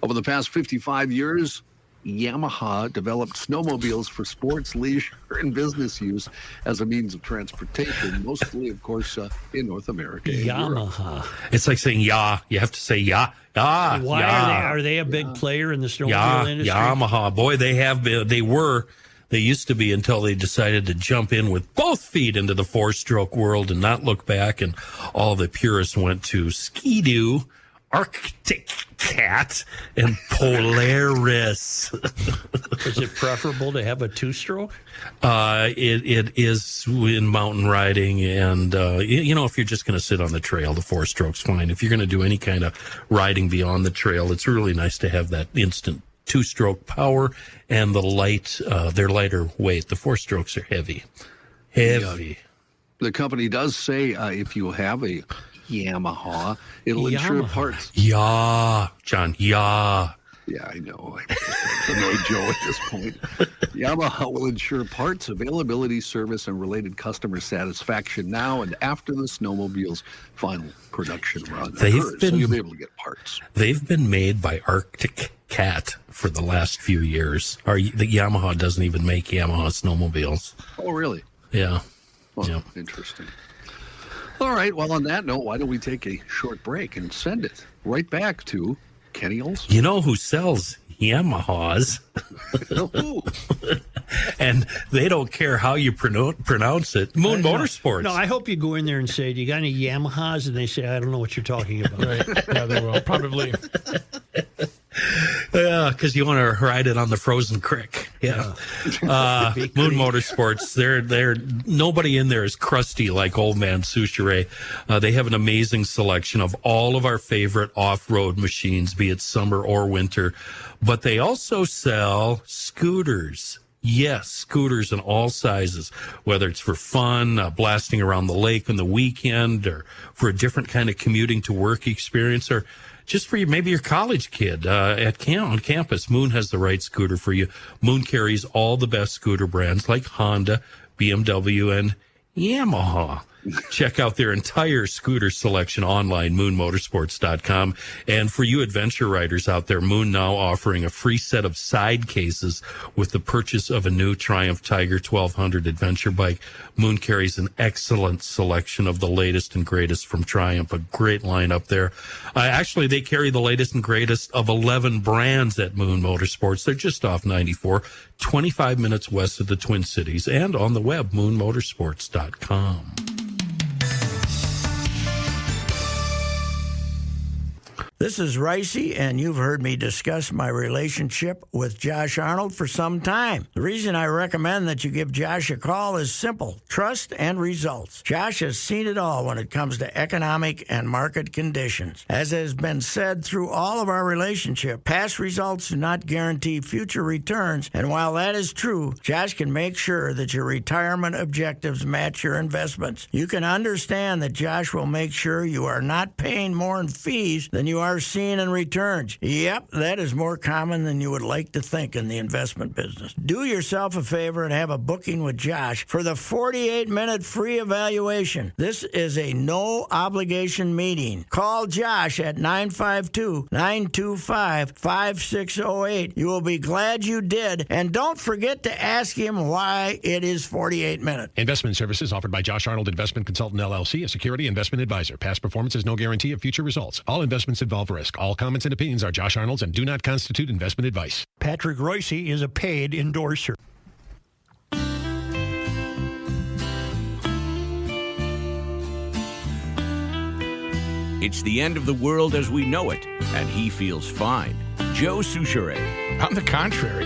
S5: Over the past 55 years, Yamaha developed snowmobiles for sports, leisure, and business use as a means of transportation, mostly, of course, in North America.
S6: Yamaha.
S9: It's like saying "yeah." You have to say "yeah." Ah,
S6: why are they a big player in the snowmobile industry?
S9: Yamaha. Boy, they have been. They used to be until they decided to jump in with both feet into the 4-stroke world and not look back. And all the purists went to Ski-Doo, Arctic Cat, and Polaris.
S6: Is it preferable to have a 2-stroke?
S9: It is in mountain riding, and if you're just going to sit on the trail, the 4-stroke's fine. If you're going to do any kind of riding beyond the trail, it's really nice to have that instant 2-stroke power and the they're lighter weight. The 4-strokes are heavy.
S5: The company does say if you have a Yamaha, it'll insure parts.
S9: Yeah, John. Yeah.
S5: Yeah, I know. I know Joe at this point. Yamaha will ensure parts, availability, service, and related customer satisfaction now and after the snowmobile's final production run. So you'll be able to get parts.
S9: They've been made by Arctic Cat for the last few years. The Yamaha doesn't even make Yamaha snowmobiles.
S5: Oh, really?
S9: Yeah.
S5: Well,
S9: yeah.
S5: Interesting. All right. Well, on that note, why don't we take a short break and send it right back to Kenny Olson?
S9: You know who sells Yamahas? And they don't care how you pronounce it. Moon Motorsports.
S6: No, I hope you go in there and say, "Do you got any Yamahas?" And they say, "I don't know what you're talking about."
S8: Right. Yeah, they will. Probably.
S9: Because you want to ride it on the frozen creek. Yeah. Moon Motorsports, they're nobody in there is crusty like Old Man Souchere. They have an amazing selection of all of our favorite off-road machines, be it summer or winter. But they also sell scooters. Yes, scooters in all sizes, whether it's for fun, blasting around the lake on the weekend, or for a different kind of commuting to work experience, or just for maybe your college kid on campus. Moon has the right scooter for you. Moon carries all the best scooter brands like Honda, BMW, and Yamaha. Check out their entire scooter selection online, moonmotorsports.com. And for you adventure riders out there, Moon now offering a free set of side cases with the purchase of a new Triumph Tiger 1200 adventure bike. Moon carries an excellent selection of the latest and greatest from Triumph, a great lineup there. Actually, they carry the latest and greatest of 11 brands at Moon Motorsports. They're just off 94, 25 minutes west of the Twin Cities, and on the web, moonmotorsports.com.
S14: This is Ricey, and you've heard me discuss my relationship with Josh Arnold for some time. The reason I recommend that you give Josh a call is simple: trust and results. Josh has seen it all when it comes to economic and market conditions. As has been said through all of our relationship, past results do not guarantee future returns, and while that is true, Josh can make sure that your retirement objectives match your investments. You can understand that Josh will make sure you are not paying more in fees than you are seeing in returns. Yep, that is more common than you would like to think in the investment business. Do yourself a favor and have a booking with Josh for the 48-minute free evaluation. This is a no-obligation meeting. Call Josh at 952-925-5608. You will be glad you did, and don't forget to ask him why it is 48 minutes.
S10: Investment services offered by Josh Arnold Investment Consultant LLC, a security investment advisor. Past performance is no guarantee of future results. All investments involve risk. All comments and opinions are Josh Arnold's and do not constitute investment advice.
S6: Patrick Royce is a paid endorser.
S11: It's the end of the world as we know it, and he feels fine. Joe Souchere.
S8: On the contrary,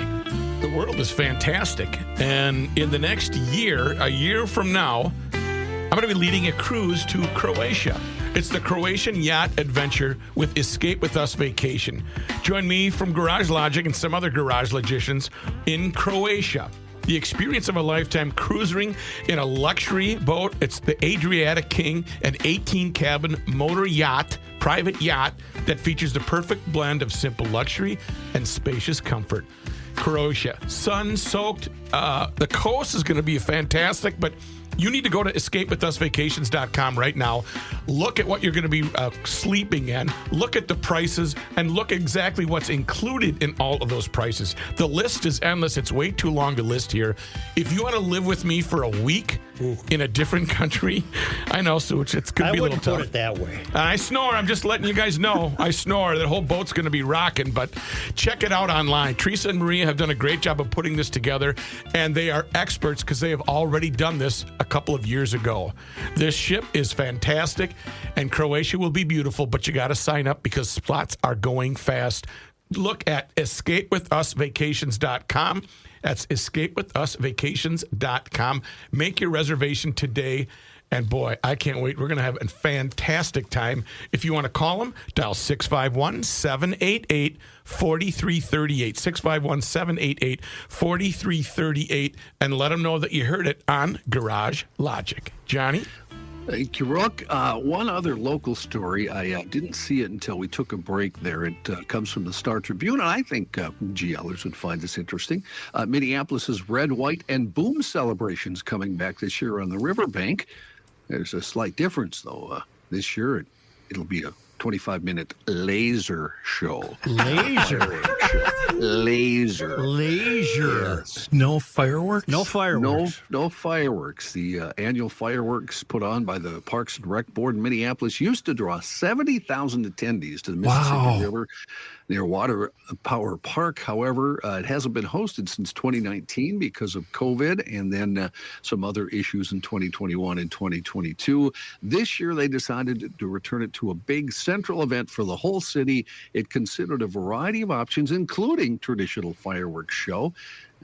S8: the world is fantastic. And in the next year, a year from now, I'm going to be leading a cruise to Croatia. It's the Croatian Yacht Adventure with Escape With Us Vacation. Join me from Garage Logic and some other garage logicians in Croatia. The experience of a lifetime cruising in a luxury boat. It's the Adriatic King, an 18-cabin motor yacht, private yacht that features the perfect blend of simple luxury and spacious comfort. Croatia, sun-soaked. The coast is going to be fantastic, but you need to go to escapewithusvacations.com right now. Look at what you're going to be sleeping in. Look at the prices and look exactly what's included in all of those prices. The list is endless. It's way too long to list here. If you want to live with me for a week in a different country, I know, Such, it's going to be a little tough.
S6: I wouldn't put it that way.
S8: I snore. I'm just letting you guys know. I snore. The whole boat's going to be rocking, but check it out online. Teresa and Maria have done a great job of putting this together, and they are experts because they have already done this a couple of years ago. This ship is fantastic, and Croatia will be beautiful, but you got to sign up because spots are going fast. Look at escapewithusvacations.com. That's escapewithusvacations.com. Make your reservation today. And boy, I can't wait. We're going to have a fantastic time. If you want to call them, dial 651-788-4338. 651-788-4338. And let them know that you heard it on Garage Logic. Johnny?
S5: Thank you, Rook. One other local story. I didn't see it until we took a break there. It comes from the Star Tribune, and I think GLers would find this interesting. Minneapolis's Red, White, and Boom celebrations coming back this year on the riverbank. There's a slight difference, though. This year, it'll be a 25-minute laser show.
S6: Laser.
S5: Yes.
S9: No fireworks?
S6: No fireworks.
S5: No fireworks. The annual fireworks put on by the Parks and Rec Board in Minneapolis used to draw 70,000 attendees to the Mississippi River near Water Power Park. However, it hasn't been hosted since 2019 because of COVID and then some other issues in 2021 and 2022. This year, they decided to return it to a big central event for the whole city. It considered a variety of options, including traditional fireworks show.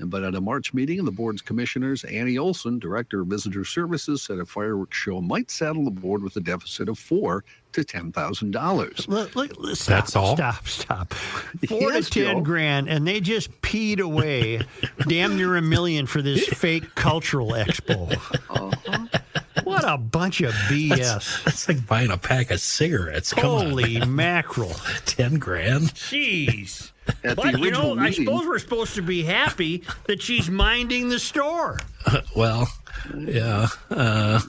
S5: But at a March meeting, the board's commissioners, Annie Olson, director of visitor services, said a fireworks show might saddle the board with a deficit of $4,000 to $10,000.
S6: That's all. Stop. 4 to 10 grand, and they just peed away damn near $1 million for this fake cultural expo. What a bunch of BS!
S9: That's like buying a pack of cigarettes.
S6: Holy mackerel!
S9: 10 grand.
S6: Jeez.
S5: But,
S6: I suppose we're supposed to be happy that she's minding the store.
S9: Yeah.
S6: God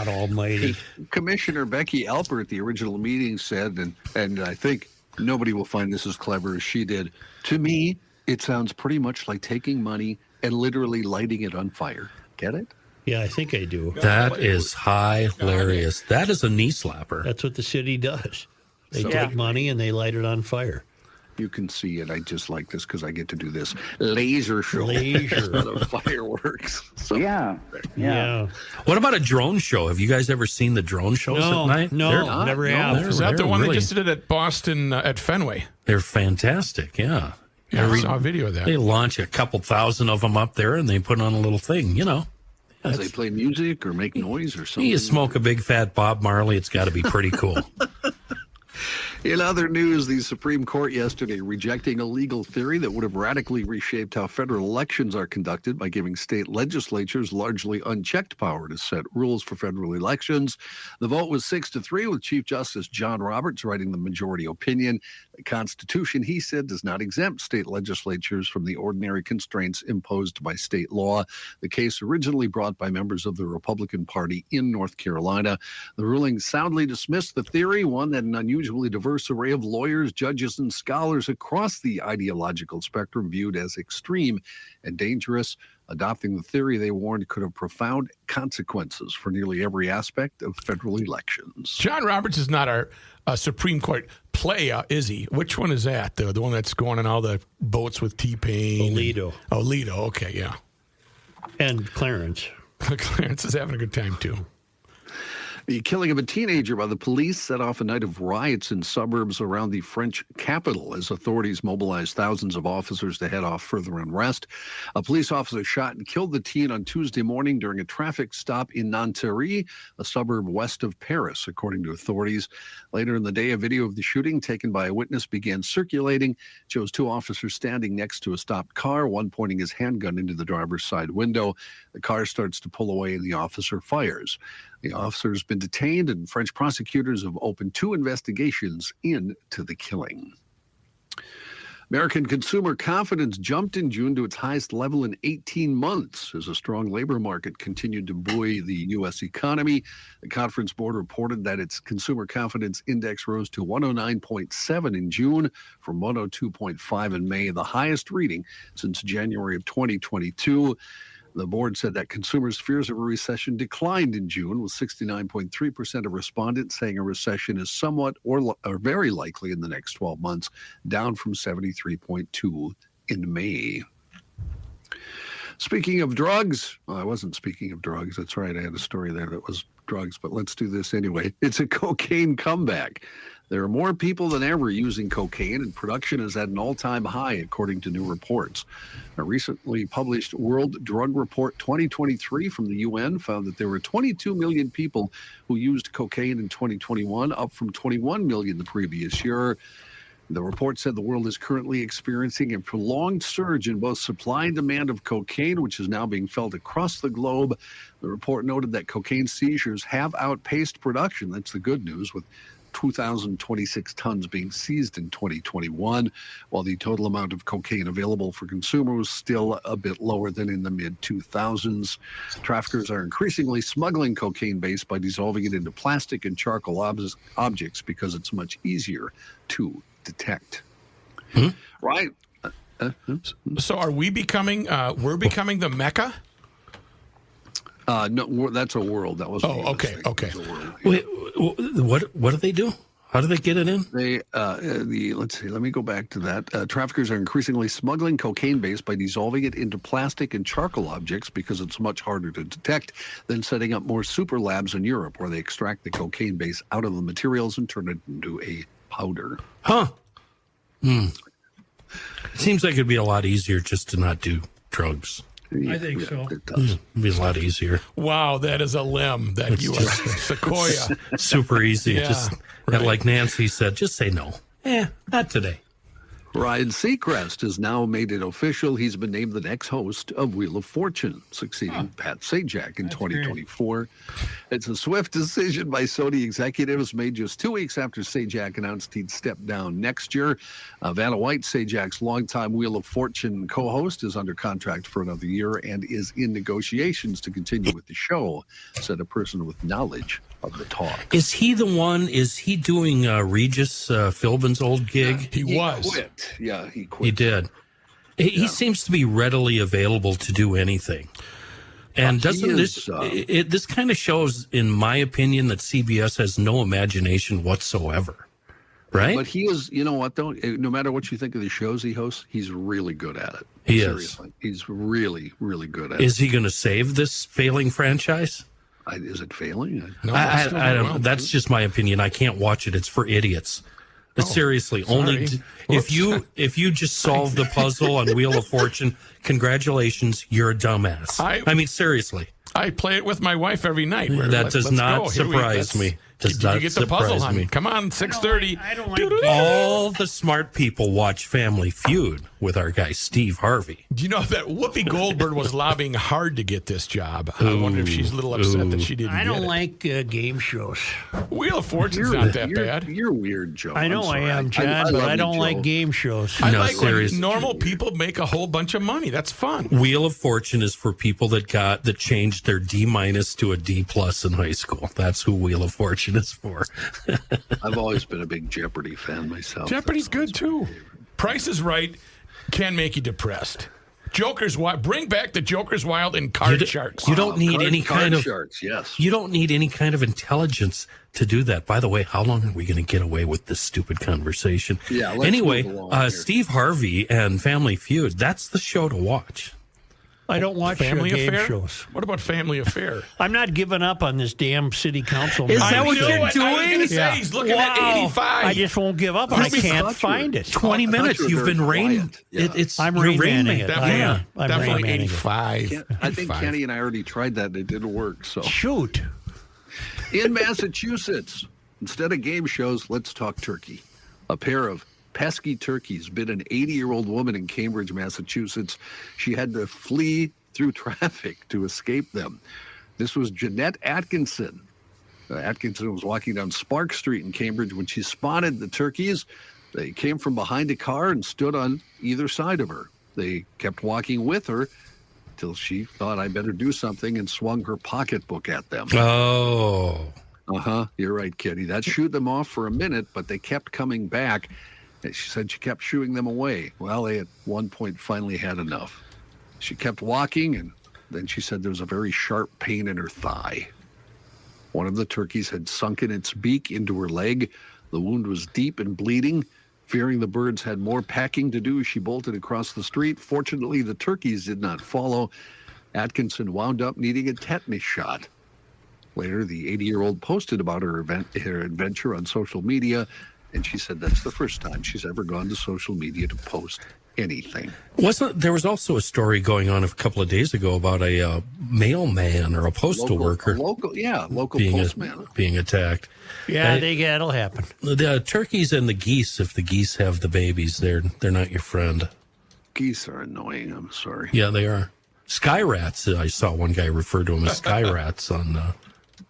S6: almighty.
S5: Commissioner Becky Alper at the original meeting said, and I think nobody will find this as clever as she did, to me, it sounds pretty much like taking money and literally lighting it on fire. Get it?
S6: Yeah, I think I do.
S9: That is hilarious. That is a knee slapper.
S6: That's what the city does. They take money and they light it on fire.
S5: You can see it. I just like this because I get to do this laser show. Of fireworks. So,
S6: yeah.
S9: What about a drone show? Have you guys ever seen the drone shows at night?
S6: No, never have.
S8: Is that the one they just did at Boston at Fenway?
S9: They're fantastic, yeah.
S8: I saw a video of that.
S9: They launch a couple thousand of them up there and they put on a little thing,
S5: As they play music or make noise or something.
S9: You smoke a big fat Bob Marley, it's got to be pretty cool.
S5: In other news, the Supreme Court yesterday rejecting a legal theory that would have radically reshaped how federal elections are conducted by giving state legislatures largely unchecked power to set rules for federal elections. The vote was 6-3, with Chief Justice John Roberts writing the majority opinion. The Constitution, he said, does not exempt state legislatures from the ordinary constraints imposed by state law. The case originally brought by members of the Republican Party in North Carolina. The ruling soundly dismissed the theory, one that an unusually diverse array of lawyers, judges, and scholars across the ideological spectrum viewed as extreme and dangerous. Adopting the theory, they warned, could have profound consequences for nearly every aspect of federal elections.
S8: John Roberts is not our Supreme Court playa, is he? Which one is that? The one that's going on all the boats with T-Pain? Alito, okay, yeah.
S6: And Clarence.
S8: Clarence is having a good time, too.
S5: The killing of a teenager by the police set off a night of riots in suburbs around the French capital as authorities mobilized thousands of officers to head off further unrest. A police officer shot and killed the teen on Tuesday morning during a traffic stop in Nanterre, a suburb west of Paris, according to authorities. Later in the day, a video of the shooting taken by a witness began circulating. It shows two officers standing next to a stopped car, one pointing his handgun into the driver's side window. The car starts to pull away and the officer fires. The officer has been detained, and French prosecutors have opened 2 investigations into the killing. American consumer confidence jumped in June to its highest level in 18 months as a strong labor market continued to buoy the U.S. economy. The Conference Board reported that its consumer confidence index rose to 109.7 in June from 102.5 in May, the highest reading since January of 2022. The board said that consumers' fears of a recession declined in June, with 69.3% of respondents saying a recession is somewhat or very likely in the next 12 months, down from 73.2% in May. Speaking of drugs, well, I wasn't speaking of drugs. That's right. I had a story there that was drugs, but let's do this anyway. It's a cocaine comeback. There are more people than ever using cocaine, and production is at an all-time high, according to new reports. A recently published World Drug Report 2023 from the UN found that there were 22 million people who used cocaine in 2021, up from 21 million the previous year. The report said the world is currently experiencing a prolonged surge in both supply and demand of cocaine, which is now being felt across the globe. The report noted that cocaine seizures have outpaced production. That's the good news, with 2,026 tons being seized in 2021, while the total amount of cocaine available for consumers was still a bit lower than in the mid-2000s. Traffickers are increasingly smuggling cocaine base by dissolving it into plastic and charcoal objects because it's much easier to detect. Right.
S8: So are we becoming, we're becoming the Mecca?
S5: No, that's a world. That was.
S8: Oh, okay.
S9: Wait, what do they do? How do they get it in?
S5: Let's see. Let me go back to that. Traffickers are increasingly smuggling cocaine base by dissolving it into plastic and charcoal objects because it's much harder to detect than setting up more super labs in Europe, where they extract the cocaine base out of the materials and turn it into a powder.
S9: Huh. It seems like it'd be a lot easier just to not do drugs.
S6: I think so.
S5: It does.
S9: It'd be a lot easier.
S8: Wow, that is a limb that you are. Sequoia.
S9: Super easy.
S8: Yeah,
S9: Just
S8: right.
S9: like Nancy said, just say no. Not today.
S5: Ryan Seacrest has now made it official. He's been named the next host of Wheel of Fortune, succeeding Pat Sajak in 2024. It's a swift decision by Sony executives made just 2 weeks after Sajak announced he'd step down next year. Vanna White, Sajak's longtime Wheel of Fortune co-host, is under contract for another year and is in negotiations to continue with the show, said a person with knowledge of the talk.
S9: Is he the one? Is he doing Regis Philbin's old gig?
S8: He was.
S5: Quit. Yeah, he quit.
S9: He did. He seems to be readily available to do anything. And doesn't this kind of shows, in my opinion, that CBS has no imagination whatsoever, right?
S5: But he is, you know what, though? No matter what you think of the shows he hosts, he's really good at it.
S9: He
S5: Seriously. He's really, really good at it.
S9: Is he going to save this failing franchise?
S5: Is it failing?
S9: No, I don't know. That's just my opinion. I can't watch it. It's for idiots. But seriously, only if you just solve the puzzle on Wheel of Fortune, congratulations, you're a dumbass. I mean, seriously.
S8: I play it with my wife every night.
S9: That does not surprise me.
S8: Did you get the puzzle, honey? Come on, 6:30.
S6: I don't like
S9: all the smart people watch Family Feud with our guy Steve Harvey.
S8: Do you know that Whoopi Goldberg was lobbying hard to get this job? I wonder if she's a little upset that she didn't
S6: I don't
S8: get it.
S6: like game shows.
S8: Wheel of Fortune's not that bad.
S5: You're weird, Joe.
S6: I know I am, John, but I don't like game shows.
S8: I like when normal people make a whole bunch of money. That's fun.
S9: Wheel of Fortune is for people that changed their D- to a D+ in high school. That's who Wheel of Fortune is for.
S5: I've always been a big Jeopardy fan myself.
S8: Jeopardy's good too. Price is Right can make you depressed. Joker's Wild. Bring back the Joker's Wild and Card Sharks.
S9: You don't need any kind of
S5: sharks, yes.
S9: You don't need any kind of intelligence to do that. By the way, how long are we going to get away with this stupid conversation?
S5: Yeah. Let's
S9: anyway,
S5: move along here.
S9: Steve Harvey and Family Feud. That's the show to watch.
S6: I don't watch
S8: Family
S6: game
S8: Affair?
S6: shows.
S8: What about Family Affair?
S6: I'm not giving up on this damn city council.
S9: Is that what
S6: show.
S9: you're
S8: I was
S9: doing?
S8: going to say, he's looking at 85.
S6: I just won't give up. I can't find it.
S9: 20 minutes. You've been rain.
S6: I'm Rain
S9: Man.
S6: it.
S8: Definitely 85.
S5: I think Kenny and I already tried that. It didn't work. So
S6: Shoot.
S5: in Massachusetts, instead of game shows, let's talk turkey. A pair of pesky turkeys bit an 80-year-old woman in Cambridge, Massachusetts. She had to flee through traffic to escape them. This was Jeanette Atkinson. Atkinson was walking down Spark Street in Cambridge when she spotted the turkeys. They came from behind a car and stood on either side of her. They kept walking with her till she thought, I better do something, and swung her pocketbook at them.
S9: Oh.
S5: You're right, Kitty. That shooed them off for a minute, but they kept coming back. She said she kept shooing them away. Well, they at one point finally had enough. She kept walking, and then she said there was a very sharp pain in her thigh. One of the turkeys had sunken its beak into her leg. The wound was deep and bleeding. Fearing the birds had more packing to do, she bolted across the street. Fortunately, the turkeys did not follow. Atkinson wound up needing a tetanus shot. Later, the 80-year-old posted about her adventure on social media, and she said that's the first time she's ever gone to social media to post anything.
S9: There was also a story going on a couple of days ago about a mailman or a postal worker,
S5: local postman
S9: being attacked.
S6: Yeah, that'll happen.
S9: The turkeys and the geese, if the geese have the babies, they're not your friend.
S5: Geese are annoying. I'm sorry.
S9: Yeah, they are. Sky rats. I saw one guy refer to them as sky rats on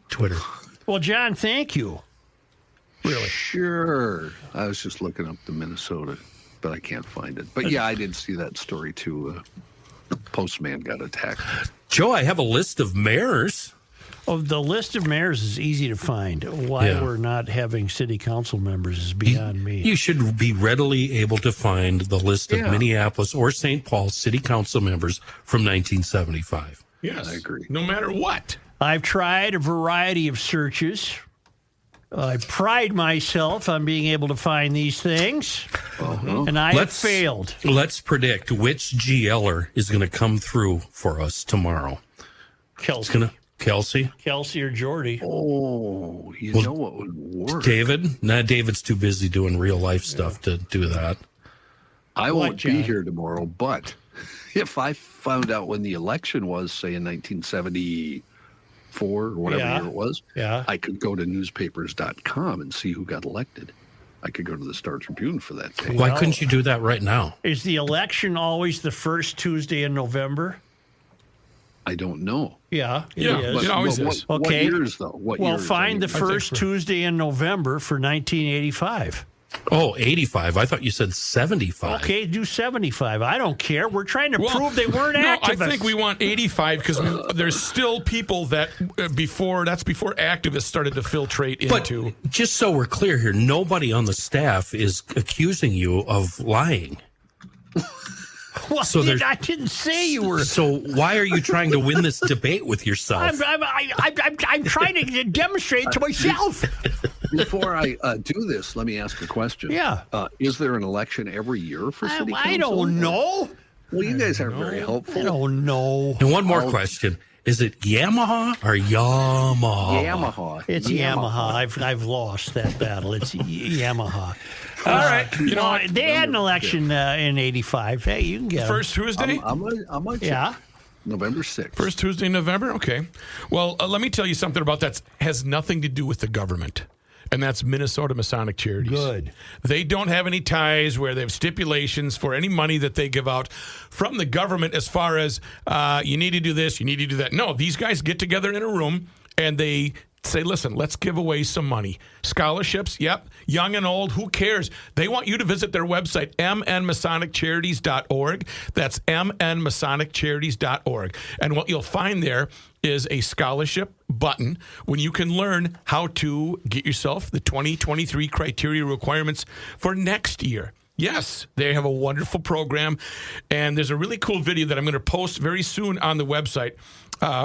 S9: Twitter.
S6: Well, John, thank you.
S5: Really? Sure. I was just looking up the Minnesota, but I can't find it. But yeah, I did see that story too. The postman got attacked.
S9: Joe, I have a list of mayors.
S6: Oh, the list of mayors is easy to find. Why we're not having city council members is beyond me.
S9: You should be readily able to find the list of Minneapolis or St. Paul city council members from 1975.
S8: Yes,
S5: I agree.
S8: No matter what.
S6: I've tried a variety of searches. I pride myself on being able to find these things, and I have failed.
S9: Let's predict which GLer is going to come through for us tomorrow.
S6: Kelsey.
S9: Kelsey
S6: or Jordy.
S5: Oh, you know what would work?
S9: David? Nah, David's too busy doing real life stuff to do that.
S5: I won't be here tomorrow, but if I found out when the election was, say in 1974 or whatever year it was, I could go to newspapers.com and see who got elected. I could go to the Star Tribune for that day.
S9: Why couldn't you do that right now?
S6: Is the election always the first Tuesday in November?
S5: I don't know.
S6: Yeah,
S8: it always is.
S5: What years, though? What years?
S6: Find the first Tuesday in November for 1985.
S9: Oh, 85. I thought you said 75.
S6: Okay, do 75. I don't care. We're trying to prove they weren't activists.
S8: I think we want 85 because there's still people that before activists started to filtrate into.
S9: But just so we're clear here, nobody on the staff is accusing you of lying.
S6: Well, I didn't say you were.
S9: So why are you trying to win this debate with yourself?
S6: I'm trying to demonstrate to myself.
S5: Before I do this, let me ask a question.
S6: Yeah.
S5: Is there an election every year for city council?
S6: I don't know.
S5: Well, you guys aren't very helpful.
S6: I don't know.
S9: And one more question. Is it Yamaha or Yamaha?
S5: Yamaha.
S6: It's Yamaha. I've lost that battle. It's Yamaha.
S8: All right. You know,
S6: they had an election in 85. Hey, you can get
S8: first Tuesday?
S5: I'm on
S6: yeah.
S5: November 6th.
S8: First Tuesday in November? Okay. Well, let me tell you something about that has nothing to do with the government. And that's Minnesota Masonic Charities.
S6: Good.
S8: They don't have any ties where they have stipulations for any money that they give out from the government as far as you need to do this, you need to do that. No, these guys get together in a room and they say, listen, let's give away some money. Scholarships, yep. Young and old, who cares? They want you to visit their website, mnmasoniccharities.org. That's mnmasoniccharities.org. And what you'll find there is a scholarship button when you can learn how to get yourself the 2023 criteria requirements for next year. Yes, they have a wonderful program. And there's a really cool video that I'm going to post very soon on the website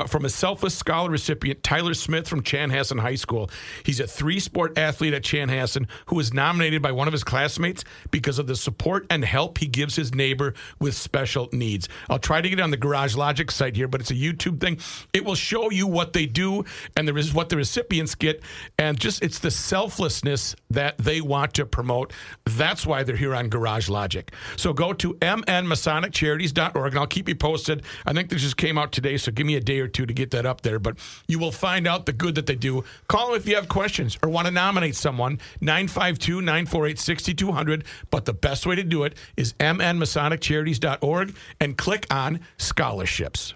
S8: from a Selfless Scholar recipient, Tyler Smith from Chanhassen High School. He's a 3-sport athlete at Chanhassen who was nominated by one of his classmates because of the support and help he gives his neighbor with special needs. I'll try to get it on the Garage Logic site here, but it's a YouTube thing. It will show you what they do and there is what the recipients get, and just it's the selflessness that they want to promote. That's why they're here on Garage Logic. So go to mnmasoniccharities.org, and I'll keep you posted. I think this just came out today, so give me a day or two to get that up there, but you will find out the good that they do. Call them if you have questions or want to nominate someone, 952-948-6200, but the best way to do it is mnmasoniccharities.org and click on scholarships.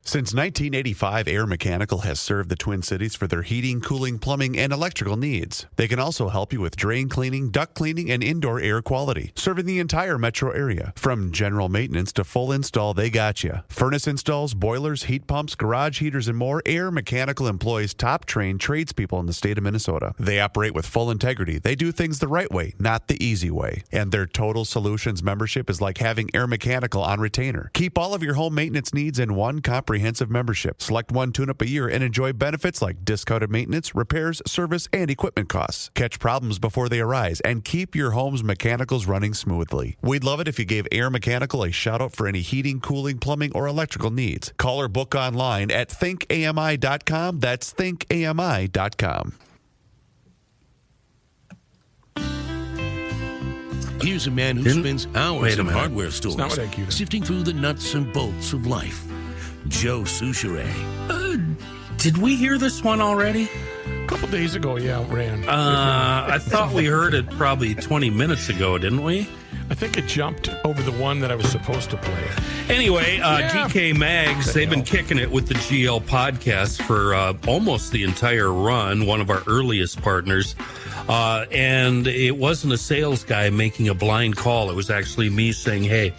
S12: Since 1985, Air Mechanical has served the Twin Cities for their heating, cooling, plumbing, and electrical needs. They can also help you with drain cleaning, duct cleaning, and indoor air quality, serving the entire metro area. From general maintenance to full install, they got you. Furnace installs, boilers, heat pumps, garage heaters, and more, Air Mechanical employs top-trained tradespeople in the state of Minnesota. They operate with full integrity. They do things the right way, not the easy way. And their Total Solutions membership is like having Air Mechanical on retainer. Keep all of your home maintenance needs in one comprehensive membership. Select one tune-up a year and enjoy benefits like discounted maintenance, repairs, service, and equipment costs. Catch problems before they arise and keep your home's mechanicals running smoothly. We'd love it if you gave Air Mechanical a shout-out for any heating, cooling, plumbing, or electrical needs. Call or book online at thinkami.com. That's thinkami.com.
S13: Here's a man who spends hours in hardware stores
S8: sifting
S13: through the nuts and bolts of life. Joe Souchere.
S9: Did we hear this one already?
S8: A couple days ago, yeah, it ran.
S9: I thought we heard it probably 20 minutes ago, didn't we?
S8: I think it jumped over the one that I was supposed to play.
S9: Anyway, DK Mags, they've been kicking it with the GL podcast for almost the entire run, one of our earliest partners. And it wasn't a sales guy making a blind call. It was actually me saying, hey,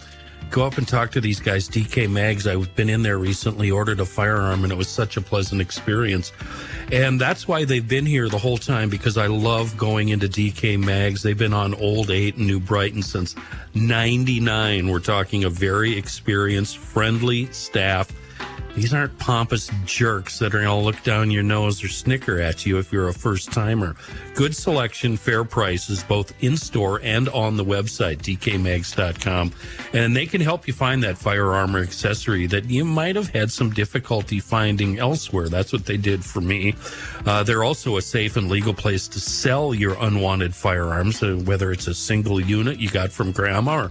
S9: go up and talk to these guys, DK Mags. I've been in there recently, ordered a firearm, and it was such a pleasant experience. And that's why they've been here the whole time, because I love going into DK Mags. They've been on Old 8 and New Brighton since 99. We're talking a very experienced, friendly staff. These aren't pompous jerks that are going to look down your nose or snicker at you if you're a first-timer. Good selection, fair prices, both in-store and on the website, dkmags.com. And they can help you find that firearm or accessory that you might have had some difficulty finding elsewhere. That's what they did for me. They're also a safe and legal place to sell your unwanted firearms, whether it's a single unit you got from grandma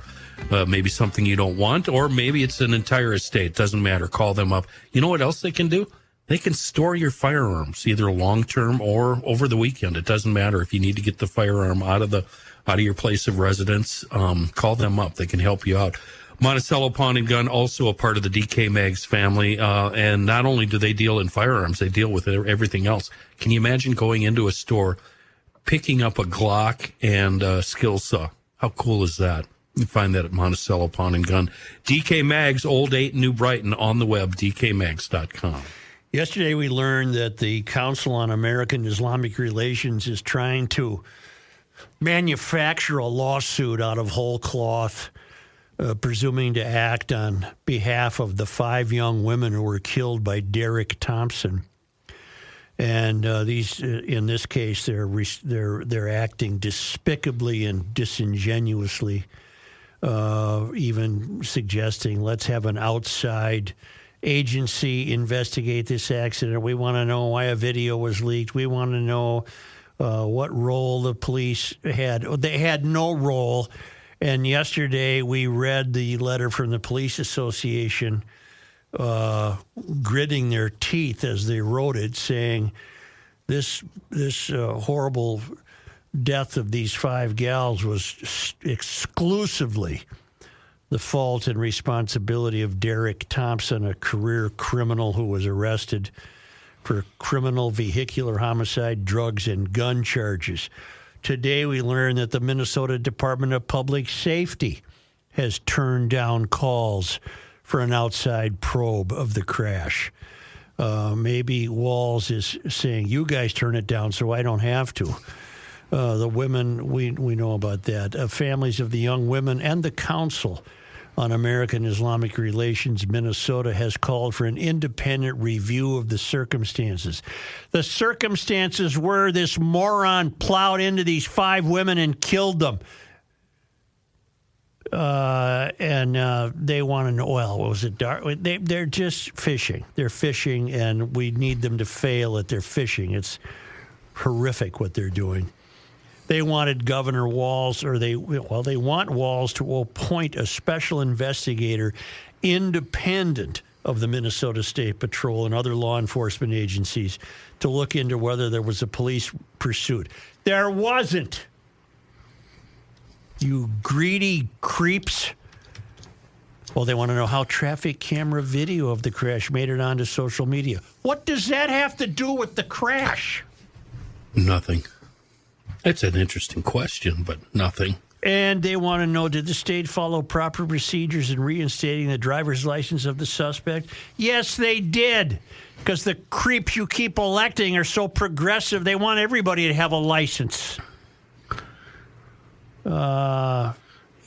S9: or maybe something you don't want, or maybe it's an entire estate. Doesn't matter. Call them up. You know what else they can do? They can store your firearms either long-term or over the weekend. It doesn't matter if you need to get the firearm out of your place of residence. Call them up. They can help you out. Monticello Pawn and Gun, also a part of the DK Mags family. And not only do they deal in firearms, they deal with everything else. Can you imagine going into a store, picking up a Glock and a skill saw? How cool is that? You find that at Monticello Pawn and Gun. DK Mags, Old 8, New Brighton, on the web, dkmags.com.
S6: Yesterday we learned that the Council on American Islamic Relations is trying to manufacture a lawsuit out of whole cloth, presuming to act on behalf of the 5 young women who were killed by Derek Thompson. And in this case, they're acting despicably and disingenuously. Even suggesting let's have an outside agency investigate this accident. We want to know why a video was leaked. We want to know what role the police had. They had no role. And yesterday we read the letter from the police association gritting their teeth as they wrote it, saying this horrible death of these 5 gals was exclusively the fault and responsibility of Derek Thompson, a career criminal who was arrested for criminal vehicular homicide, drugs, and gun charges. Today we learned that the Minnesota Department of Public Safety has turned down calls for an outside probe of the crash. Maybe Walls is saying, you guys turn it down so I don't have to. The women, we know about that. Families of the young women and the Council on American Islamic Relations, Minnesota, has called for an independent review of the circumstances. The circumstances were this moron plowed into these 5 women and killed them. And they want to know, well, was it dark? They're just fishing. They're fishing, and we need them to fail at their fishing. It's horrific what they're doing. They wanted Governor Walz, they want Walz to appoint a special investigator independent of the Minnesota State Patrol and other law enforcement agencies to look into whether there was a police pursuit. There wasn't. You greedy creeps. Well, they want to know how traffic camera video of the crash made it onto social media. What does that have to do with the crash?
S9: Nothing. It's an interesting question, but nothing.
S6: And they want to know, did the state follow proper procedures in reinstating the driver's license of the suspect? Yes, they did, because the creeps you keep electing are so progressive, they want everybody to have a license.
S9: You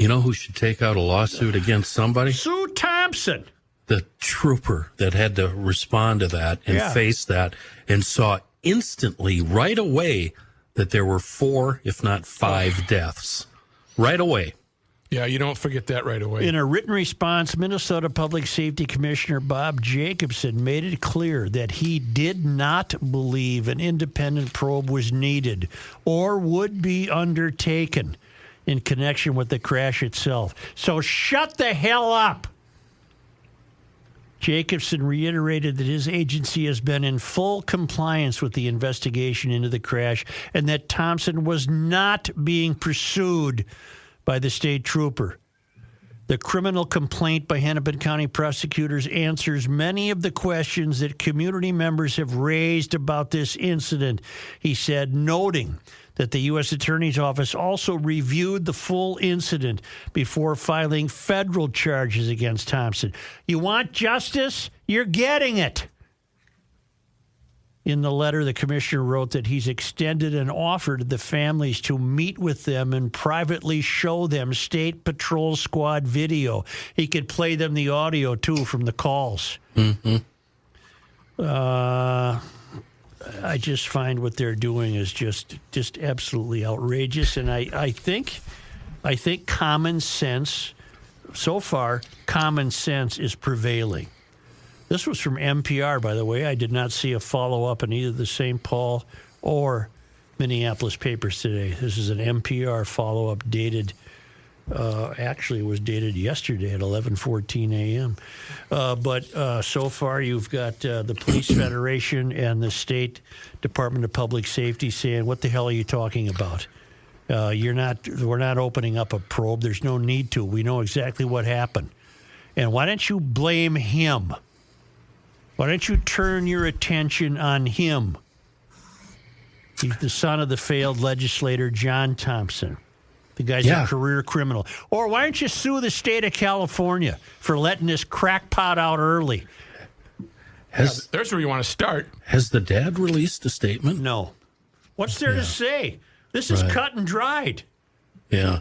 S9: know who should take out a lawsuit against somebody?
S6: Sue Thompson.
S9: The trooper that had to respond to that and face that and saw instantly, right away, that there were 4, if not 5 deaths. Right away.
S8: Yeah, you don't forget that right away.
S6: In a written response, Minnesota Public Safety Commissioner Bob Jacobson made it clear that he did not believe an independent probe was needed or would be undertaken in connection with the crash itself. So shut the hell up. Jacobson reiterated that his agency has been in full compliance with the investigation into the crash and that Thompson was not being pursued by the state trooper. The criminal complaint by Hennepin County prosecutors answers many of the questions that community members have raised about this incident, he said, noting that the U.S. Attorney's Office also reviewed the full incident before filing federal charges against Thompson. You want justice? You're getting it. In the letter, the commissioner wrote that he's extended an offer to the families to meet with them and privately show them State Patrol Squad video. He could play them the audio, too, from the calls.
S9: Mm-hmm.
S6: I just find what they're doing is just absolutely outrageous, and I think common sense, so far, common sense is prevailing. This was from NPR, by the way. I did not see a follow-up in either the St. Paul or Minneapolis papers today. This is an NPR follow-up dated, actually it was dated yesterday at 11:14 a.m. But so far you've got the Police Federation and the State Department of Public Safety saying, what the hell are you talking about? We're not opening up a probe. There's no need to. We know exactly what happened. And why don't you blame him? Why don't you turn your attention on him? He's the son of the failed legislator John Thompson. The guy's a career criminal. Or why don't you sue the state of California for letting this crackpot out early?
S8: There's where you want to start.
S9: Has the dad released a statement?
S6: No. What's there to say? This is cut and dried.
S9: Yeah.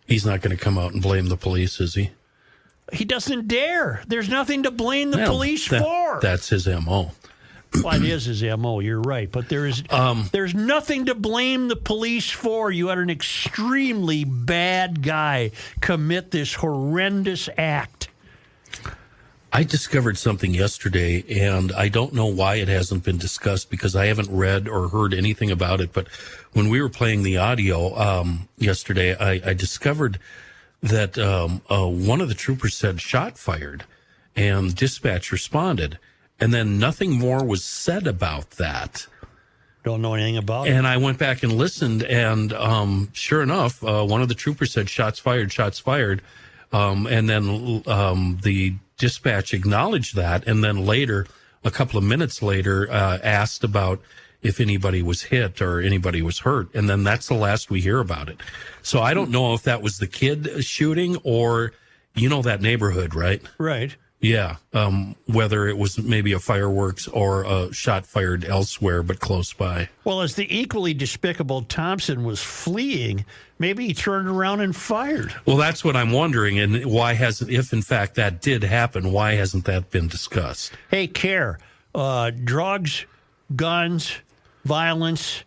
S9: He's not going to come out and blame the police, is he?
S6: He doesn't dare. There's nothing to blame the police for.
S9: That's his M.O.
S6: Well, it is his M.O., you're right. But there's nothing to blame the police for. You had an extremely bad guy commit this horrendous act.
S9: I discovered something yesterday, and I don't know why it hasn't been discussed because I haven't read or heard anything about it. But when we were playing the audio yesterday, I discovered that one of the troopers said shot fired, and dispatch responded. And then nothing more was said about that.
S6: Don't know anything about it.
S9: And I went back and listened, and sure enough, one of the troopers said shots fired. And then the dispatch acknowledged that, and then later, a couple of minutes later, asked about if anybody was hit or anybody was hurt. And then that's the last we hear about it. So I don't know if that was the kid shooting or, you know, that neighborhood, right?
S6: Right.
S9: Yeah. Whether it was maybe a fireworks or a shot fired elsewhere, but close by.
S6: Well, as the equally despicable Thompson was fleeing, maybe he turned around and fired.
S9: Well, that's what I'm wondering. And why hasn't, if in fact that did happen, why hasn't that been discussed?
S6: Hey, CARE, drugs, guns, violence,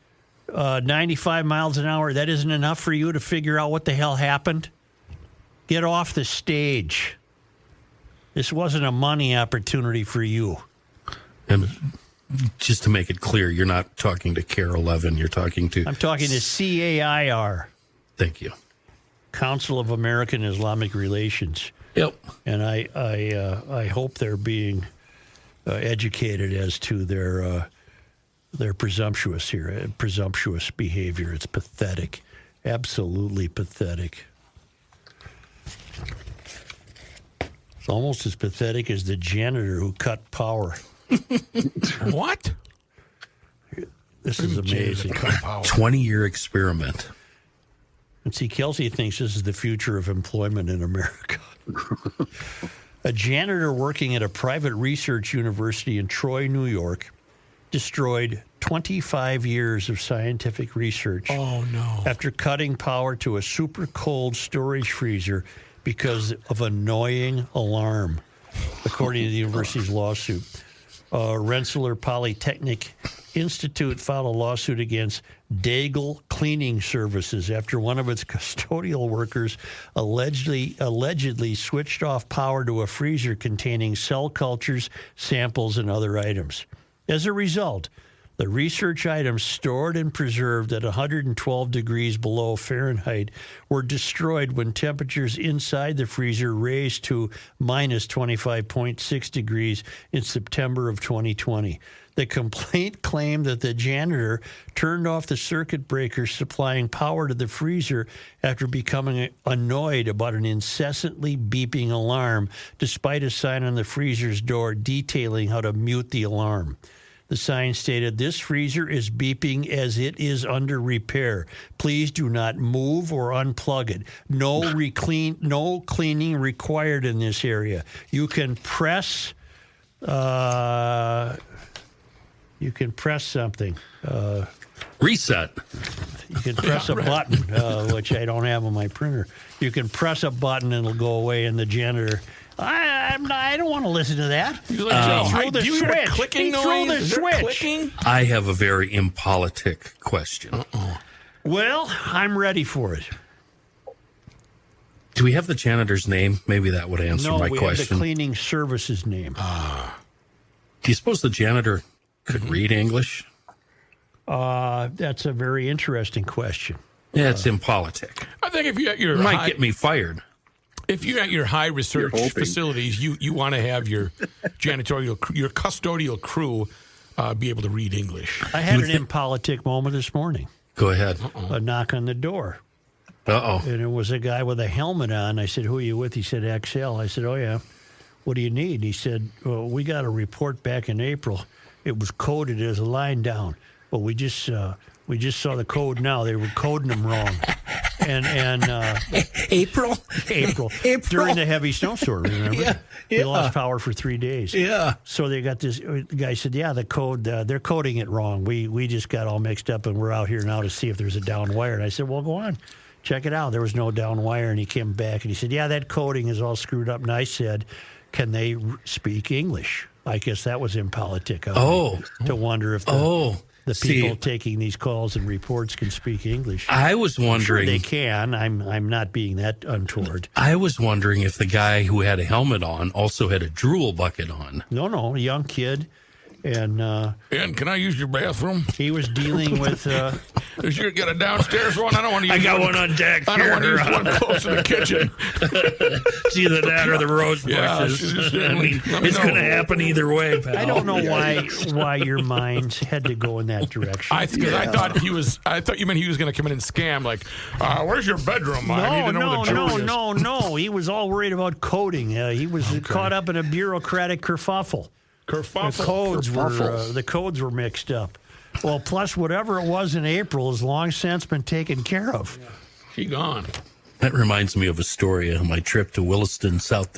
S6: 95 miles an hour, that isn't enough for you to figure out what the hell happened? Get off the stage. This wasn't a money opportunity for you.
S9: And just to make it clear, you're not talking to CARE 11. You're talking to...
S6: I'm talking to CAIR.
S9: Thank you.
S6: Council of American Islamic Relations.
S9: Yep.
S6: And I hope they're being educated as to their presumptuous behavior. It's pathetic. Absolutely pathetic. It's almost as pathetic as the janitor who cut power.
S8: What?
S6: This is amazing.
S9: 20-year experiment.
S6: And see, Kelsey thinks this is the future of employment in America. A janitor working at a private research university in Troy, New York, destroyed 25 years of scientific research.
S8: Oh, no.
S6: After cutting power to a super cold storage freezer because of annoying alarm, according to the university's lawsuit. Rensselaer Polytechnic Institute filed a lawsuit against Daigle Cleaning Services after one of its custodial workers allegedly switched off power to a freezer containing cell cultures, samples, and other items. As a result, the research items stored and preserved at 112 degrees below Fahrenheit were destroyed when temperatures inside the freezer raised to minus 25.6 degrees in September of 2020. The complaint claimed that the janitor turned off the circuit breaker supplying power to the freezer after becoming annoyed about an incessantly beeping alarm, despite a sign on the freezer's door detailing how to mute the alarm. The sign stated, "This freezer is beeping as it is under repair. Please do not move or unplug it. No cleaning required in this area. You can press something.
S9: Reset.
S6: You can press a button, which I don't have on my printer. You can press a button and it'll go away, and the janitor I don't want to listen to that.
S8: He's like,
S6: He threw the
S8: do you hear a
S6: switch.
S8: clicking
S6: He threw
S8: noise?
S6: the
S8: Is there
S6: switch.
S8: clicking?
S9: I have a very impolitic question.
S6: Well, I'm ready for it.
S9: Do we have the janitor's name? Maybe that would answer my
S6: we have
S9: question.
S6: the cleaning services name.
S9: Do you suppose the janitor could read English?
S6: That's a very interesting question.
S9: Yeah, it's impolitic.
S8: I think if you at your
S9: It might
S8: high,
S9: get me fired.
S8: if you're at your high research
S5: hoping.
S8: facilities, you want to have your your custodial crew be able to read English.
S6: I had an impolitic moment this morning.
S9: Go ahead.
S6: A knock on the door.
S9: Uh-oh.
S6: And it was a guy with a helmet on. I said, "Who are you with?" He said, "XL." I said, "Oh, yeah. What do you need?" He said, "Well, we got a report back in April. It was coded as a line down. But we just saw the code now. They were coding them wrong." And
S9: April
S6: during the heavy snowstorm, remember?
S9: Yeah.
S6: We lost power for 3 days.
S9: Yeah.
S6: So they got this. The guy said, "Yeah, the code. They're coding it wrong. We just got all mixed up, and we're out here now to see if there's a down wire." And I said, "Well, go on, check it out." There was no down wire, and he came back and he said, "Yeah, that coding is all screwed up." And I said, "Can they speak English?" I guess that was impolitic. To wonder if the people taking these calls and reports can speak English.
S9: I was wondering.
S6: Sure they can. I'm not being that untoward.
S9: I was wondering if the guy who had a helmet on also had a drool bucket on.
S6: No, a young kid. And
S8: can I use your bathroom?
S6: He was dealing with.
S8: Does you get a downstairs one? I don't want to use.
S9: I got one on deck.
S8: I don't want to use one close to the kitchen.
S9: It's either that or the rose bushes. I mean, it's going to happen either way, pal.
S6: I don't know why your mind had to go in that direction.
S8: I thought you meant he was going to come in and scam. Like, where's your bedroom? I need to know the truth.
S6: No. He was all worried about coding. He was caught up in a bureaucratic kerfuffle. The codes were mixed up. Well, plus whatever it was in April has long since been taken care of.
S8: He gone.
S9: That reminds me of a story of my trip to Williston, North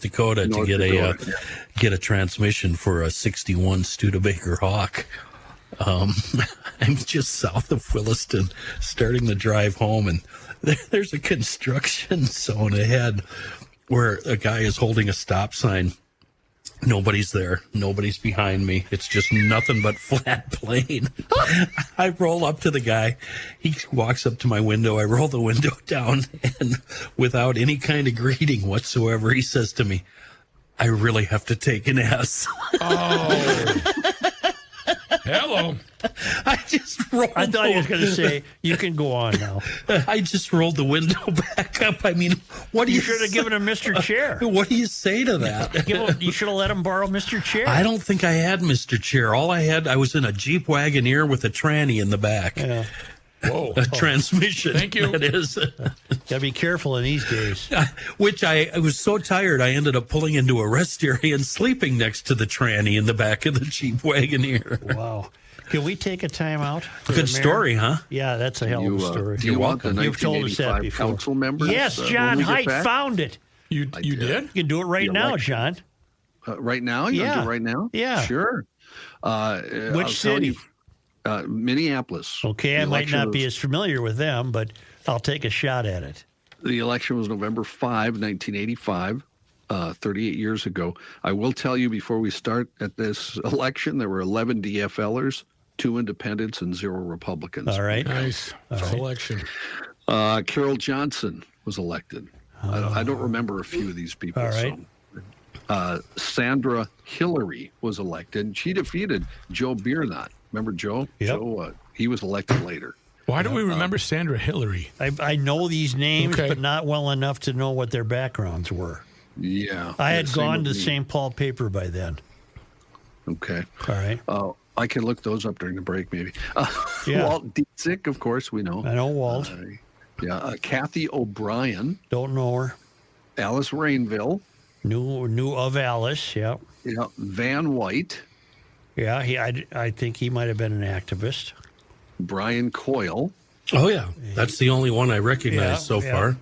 S9: Dakota, to get a transmission for a '61 Studebaker Hawk. I'm just south of Williston, starting the drive home, and there's a construction zone ahead where a guy is holding a stop sign. Nobody's there. Nobody's behind me. It's just nothing but flat plain. I roll up to the guy. He walks up to my window. I roll the window down, and without any kind of greeting whatsoever, he says to me, "I really have to take an S."
S8: Oh. Hello.
S9: I just rolled.
S6: I thought he was going to say, "You can go on now."
S9: I just rolled the window back up. I mean, what do you
S6: should have given him Mr. Chair.
S9: What do you say to that?
S6: You should have let him borrow Mr. Chair.
S9: I don't think I had Mr. Chair. I was in a Jeep Wagoneer with a tranny in the back.
S6: Yeah.
S8: Whoa.
S9: A transmission.
S8: Thank you.
S9: That is.
S6: Gotta be careful in these days.
S9: Which I was so tired, I ended up pulling into a rest area and sleeping next to the tranny in the back of the Jeep Wagoneer.
S6: Wow. Can we take a time out?
S9: Good story, huh?
S6: Yeah, that's a hell of a story.
S5: Do you want the
S6: You've told us that
S5: 1985
S6: before.
S5: council members?
S6: Yes, John Heidt found it.
S8: You did?
S6: You can do it right now, John.
S5: Right now? You want to do it right now?
S6: Yeah.
S5: Sure.
S6: Which city?
S5: Minneapolis.
S6: Okay, I might not be as familiar with them, but I'll take a shot at it.
S5: The election was November 5, 1985, 38 years ago. I will tell you before we start at this election, there were 11 DFLers, 2 independents, and 0 Republicans.
S6: All right.
S8: Nice selection.
S5: Carol Johnson was elected. I don't remember a few of these people.
S6: All right.
S5: So. Sandra Hillary was elected, and she defeated Joe Biernat. Remember Joe?
S6: Yep.
S5: Joe, he was elected later.
S8: Why do we remember Sandra Hillary?
S6: I know these names, but not well enough to know what their backgrounds were.
S5: Yeah.
S6: I had gone to St. Paul paper by then.
S5: Okay.
S6: All right.
S5: I can look those up during the break, maybe.
S6: Yeah.
S5: Walt Dietzig, of course, we know.
S6: I know Walt.
S5: Kathy O'Brien.
S6: Don't know her.
S5: Alice Rainville.
S6: Knew of Alice, yeah.
S5: Yeah. Van White.
S6: Yeah, I think he might have been an activist.
S5: Brian Coyle.
S9: Oh, yeah. That's the only one I recognize so far.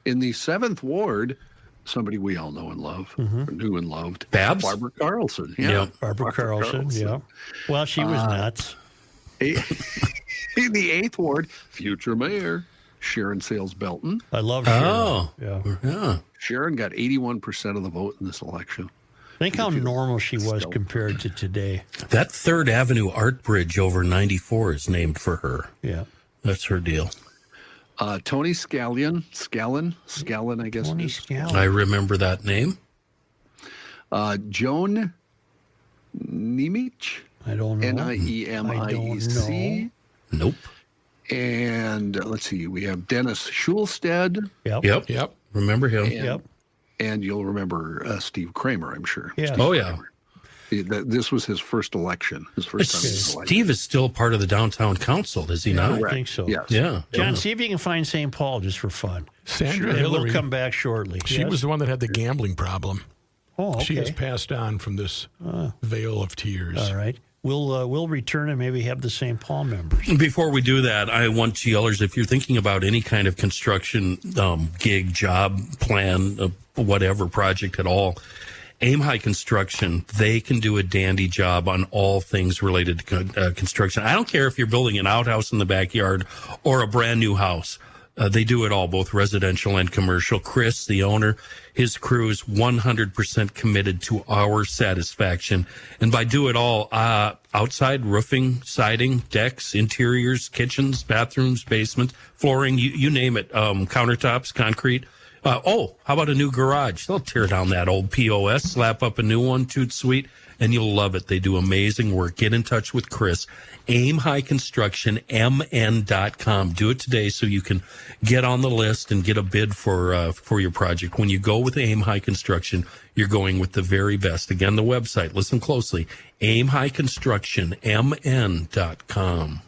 S5: In the 7th Ward, somebody we all know and love, knew and loved.
S9: Babs?
S5: Barbara Carlson.
S9: Yeah.
S6: Barbara Carlson, yeah. Well, she was nuts.
S5: In the 8th Ward, future mayor, Sharon Sales Belton.
S6: I love Sharon.
S9: Oh,
S6: yeah.
S5: Sharon got 81% of the vote in this election.
S6: Think how normal she was compared to today.
S9: That 3rd Avenue Art Bridge over 94 is named for her.
S6: Yeah.
S9: That's her deal.
S5: Tony Scallon, I guess.
S6: Tony Scallon.
S9: I remember that name.
S5: Joan Niemiec.
S6: I don't know.
S5: Niemiec.
S9: Nope.
S5: And let's see, we have Dennis Schulstead.
S9: Yep. Remember him.
S5: And you'll remember Steve Kramer, I'm sure.
S6: Yeah.
S9: Oh, yeah.
S5: This was his first election. His first time he was elected.
S9: Steve is still part of the downtown council, is he not?
S6: I think so.
S5: Yes.
S9: Yeah.
S6: John, see if you can find St. Paul just for fun.
S8: Sandra
S6: And
S8: Hillary.
S6: we'll come back shortly.
S8: She
S6: Yes?
S8: was the one that had the gambling problem.
S6: Oh, okay.
S8: She has passed on from this veil of tears.
S6: All right. We'll return and maybe have the St. Paul members.
S9: Before we do that, I want GLers, if you're thinking about any kind of construction gig, job, plan, whatever project at all, Aim High Construction, they can do a dandy job on all things related to construction. I don't care if you're building an outhouse in the backyard or a brand new house. They do it all, both residential and commercial. Chris, the owner, his crew is 100% committed to our satisfaction. And by do it all, outside roofing, siding, decks, interiors, kitchens, bathrooms, basements, flooring, you name it, countertops, concrete. How about a new garage? They'll tear down that old POS, slap up a new one, toot sweet, and you'll love it. They do amazing work. Get in touch with Chris. Aim High Construction, MN.com. Do it today so you can get on the list and get a bid for your project. When you go with Aim High Construction, you're going with the very best. Again, the website, listen closely, Aim High Construction, MN.com.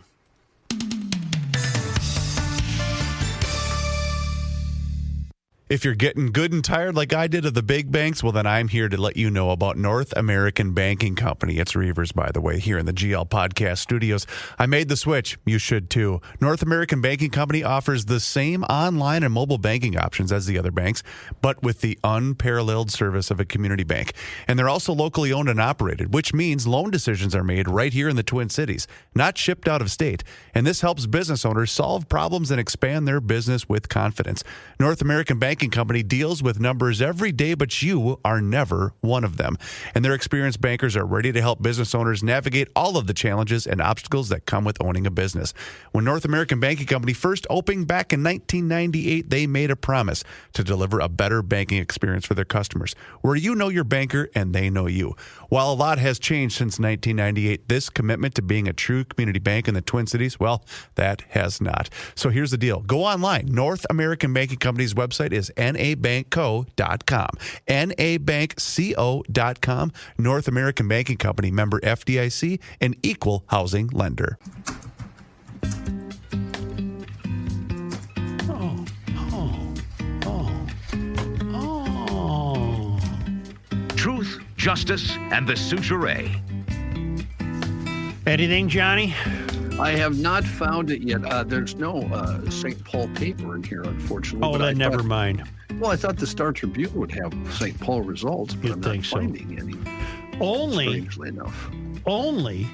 S12: If you're getting good and tired like I did of the big banks, well, then I'm here to let you know about North American Banking Company. It's Reavers, by the way, here in the GL Podcast Studios. I made the switch. You should too. North American Banking Company offers the same online and mobile banking options as the other banks, but with the unparalleled service of a community bank. And they're also locally owned and operated, which means loan decisions are made right here in the Twin Cities, not shipped out of state. And this helps business owners solve problems and expand their business with confidence. North American Banking Company deals with numbers every day, but you are never one of them. And their experienced bankers are ready to help business owners navigate all of the challenges and obstacles that come with owning a business. When North American Banking Company first opened back in 1998, they made a promise to deliver a better banking experience for their customers, where you know your banker and they know you. While a lot has changed since 1998, this commitment to being a true community bank in the Twin Cities, well, that has not. So here's the deal. Go online. North American Banking Company's website is nabankco.com. nabankco.com. North American Banking Company, member FDIC, an equal housing lender.
S15: Truth, justice, and the suture.
S6: Anything, Johnny?
S5: I have not found it yet. There's no St. Paul paper in here, unfortunately.
S6: Oh, then never mind.
S5: Well, I thought the Star Tribune would have St. Paul results, but I'm not finding any. Strangely enough.
S6: Only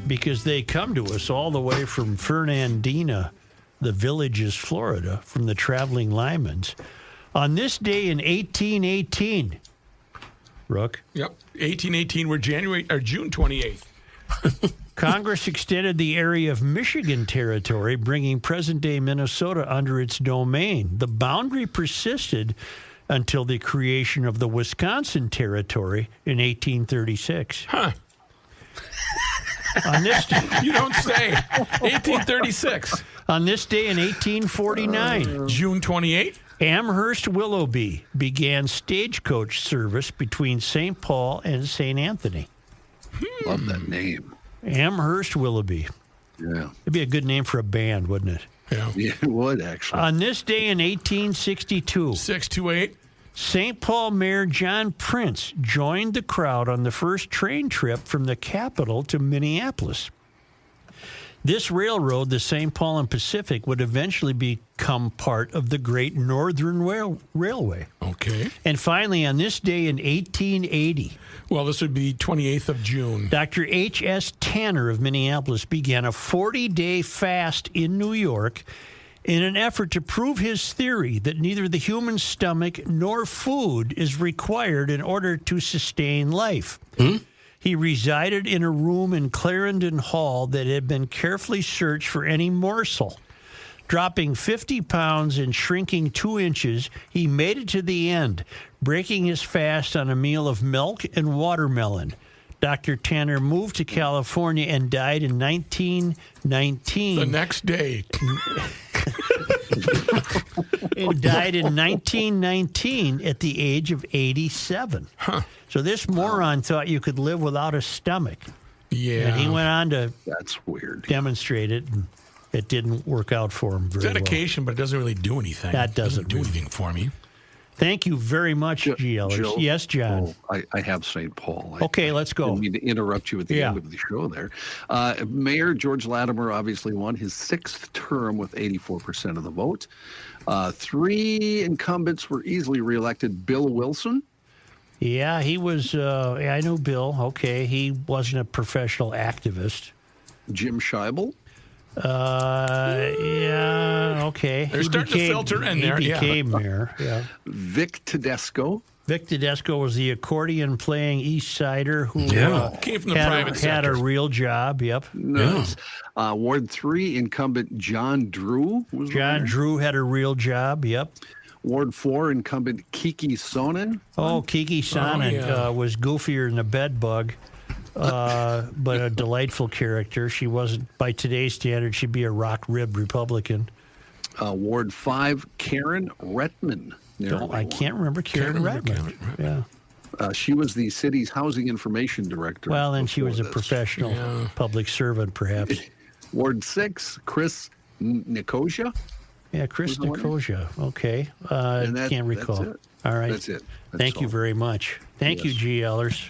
S6: because they come to us all the way from Fernandina, the Villages, Florida, from the Traveling Lymans. On this day in 1818, Rook?
S8: Yep, 1818, we're June 28th.
S6: Congress extended the area of Michigan Territory, bringing present-day Minnesota under its domain. The boundary persisted until the creation of the Wisconsin Territory in 1836.
S8: Huh.
S6: On this day,
S8: you don't say. 1836.
S6: On this day in 1849,
S8: June 28th,
S6: Amherst Willoughby began stagecoach service between St. Paul and St. Anthony.
S5: Love that name.
S6: Amherst Willoughby.
S5: Yeah.
S6: It'd be a good name for a band, wouldn't it?
S8: Yeah,
S5: it would, actually.
S6: On this day in 1862,
S8: 628,
S6: St. Paul Mayor John Prince joined the crowd on the first train trip from the capital to Minneapolis. This railroad, the St. Paul and Pacific, would eventually become part of the Great Northern Railway.
S8: Okay.
S6: And finally, on this day in 1880,
S8: well, this would be 28th of June.
S6: Dr. H.S. Tanner of Minneapolis began a 40-day fast in New York in an effort to prove his theory that neither the human stomach nor food is required in order to sustain life. He resided in a room in Clarendon Hall that had been carefully searched for any morsel. Dropping 50 pounds and shrinking 2 inches, he made it to the end, breaking his fast on a meal of milk and watermelon. Dr. Tanner moved to California and died in 1919.
S8: The next day.
S6: And died in 1919 at the age of 87. So this moron thought you could live without a stomach.
S8: Yeah.
S6: And he went on to
S5: That's weird.
S6: demonstrate it, and it didn't work out for him very
S8: Dedication, but it doesn't really do anything.
S6: That doesn't
S8: do anything for me.
S6: Thank you very much, GLers.
S5: Joe?
S6: Yes, John.
S5: I have St. Paul.
S6: Okay, let's go.
S5: I didn't mean to interrupt you at the end of the show there. Mayor George Latimer obviously won his 6th term with 84% of the vote. 3 incumbents were easily reelected. Bill Wilson.
S6: Yeah, he was, I know Bill. Okay, he wasn't a professional activist.
S5: Jim Scheibel.
S6: Yeah, okay.
S8: They're starting to filter in there.
S6: He became mayor, yeah.
S5: Vic Tedesco.
S6: Vic Tedesco was the accordion-playing East Sider who
S8: came from the private
S6: had
S8: sector.
S6: a real job, yep.
S5: Nice. Ward 3, incumbent John Drew.
S6: John Drew had a real job, yep.
S5: Ward 4, incumbent Kiki Sonnen.
S6: Oh, Kiki Sonnen was goofier than a bed bug. But a delightful character. She wasn't, by today's standards, she'd be a rock rib Republican.
S5: Ward 5, Karen Rettman.
S6: I can't remember Karen Rettman. Yeah.
S5: She was the city's housing information director.
S6: Well, then she was a professional public servant, perhaps.
S5: Ward 6, Chris Nicosia.
S6: Yeah, Chris Nicosia. Okay. Can't recall.
S5: That's it.
S6: All right.
S5: That's it.
S6: Thank you very much. Thank you, GLers.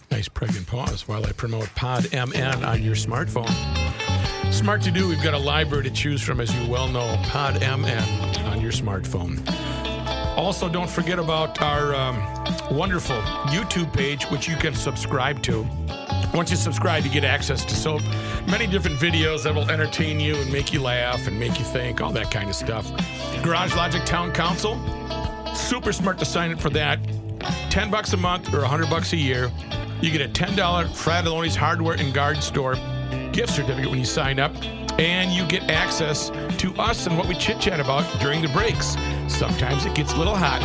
S8: Nice pregnant pause while I promote Pod MN on your smartphone. Smart to do. We've got a library to choose from, as you well know. Pod MN on your smartphone. Also, don't forget about our wonderful YouTube page, which you can subscribe to. Once you subscribe, you get access to so many different videos that will entertain you and make you laugh and make you think, all that kind of stuff. Garage Logic Town Council, super smart to sign up for that. $10 a month or $100 a year. You get a $10 Fratelloni's Hardware and Garden Store gift certificate when you sign up, and you get access to us and what we chit-chat about during the breaks. Sometimes it gets a little hot.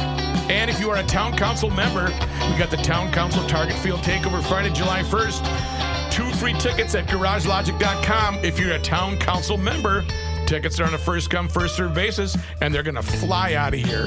S8: And if you are a Town Council member, we got the Town Council Target Field Takeover Friday, July 1st. 2 free tickets at GarageLogic.com if you're a Town Council member. Tickets are on a first-come, first-served basis, and they're going to fly out of here.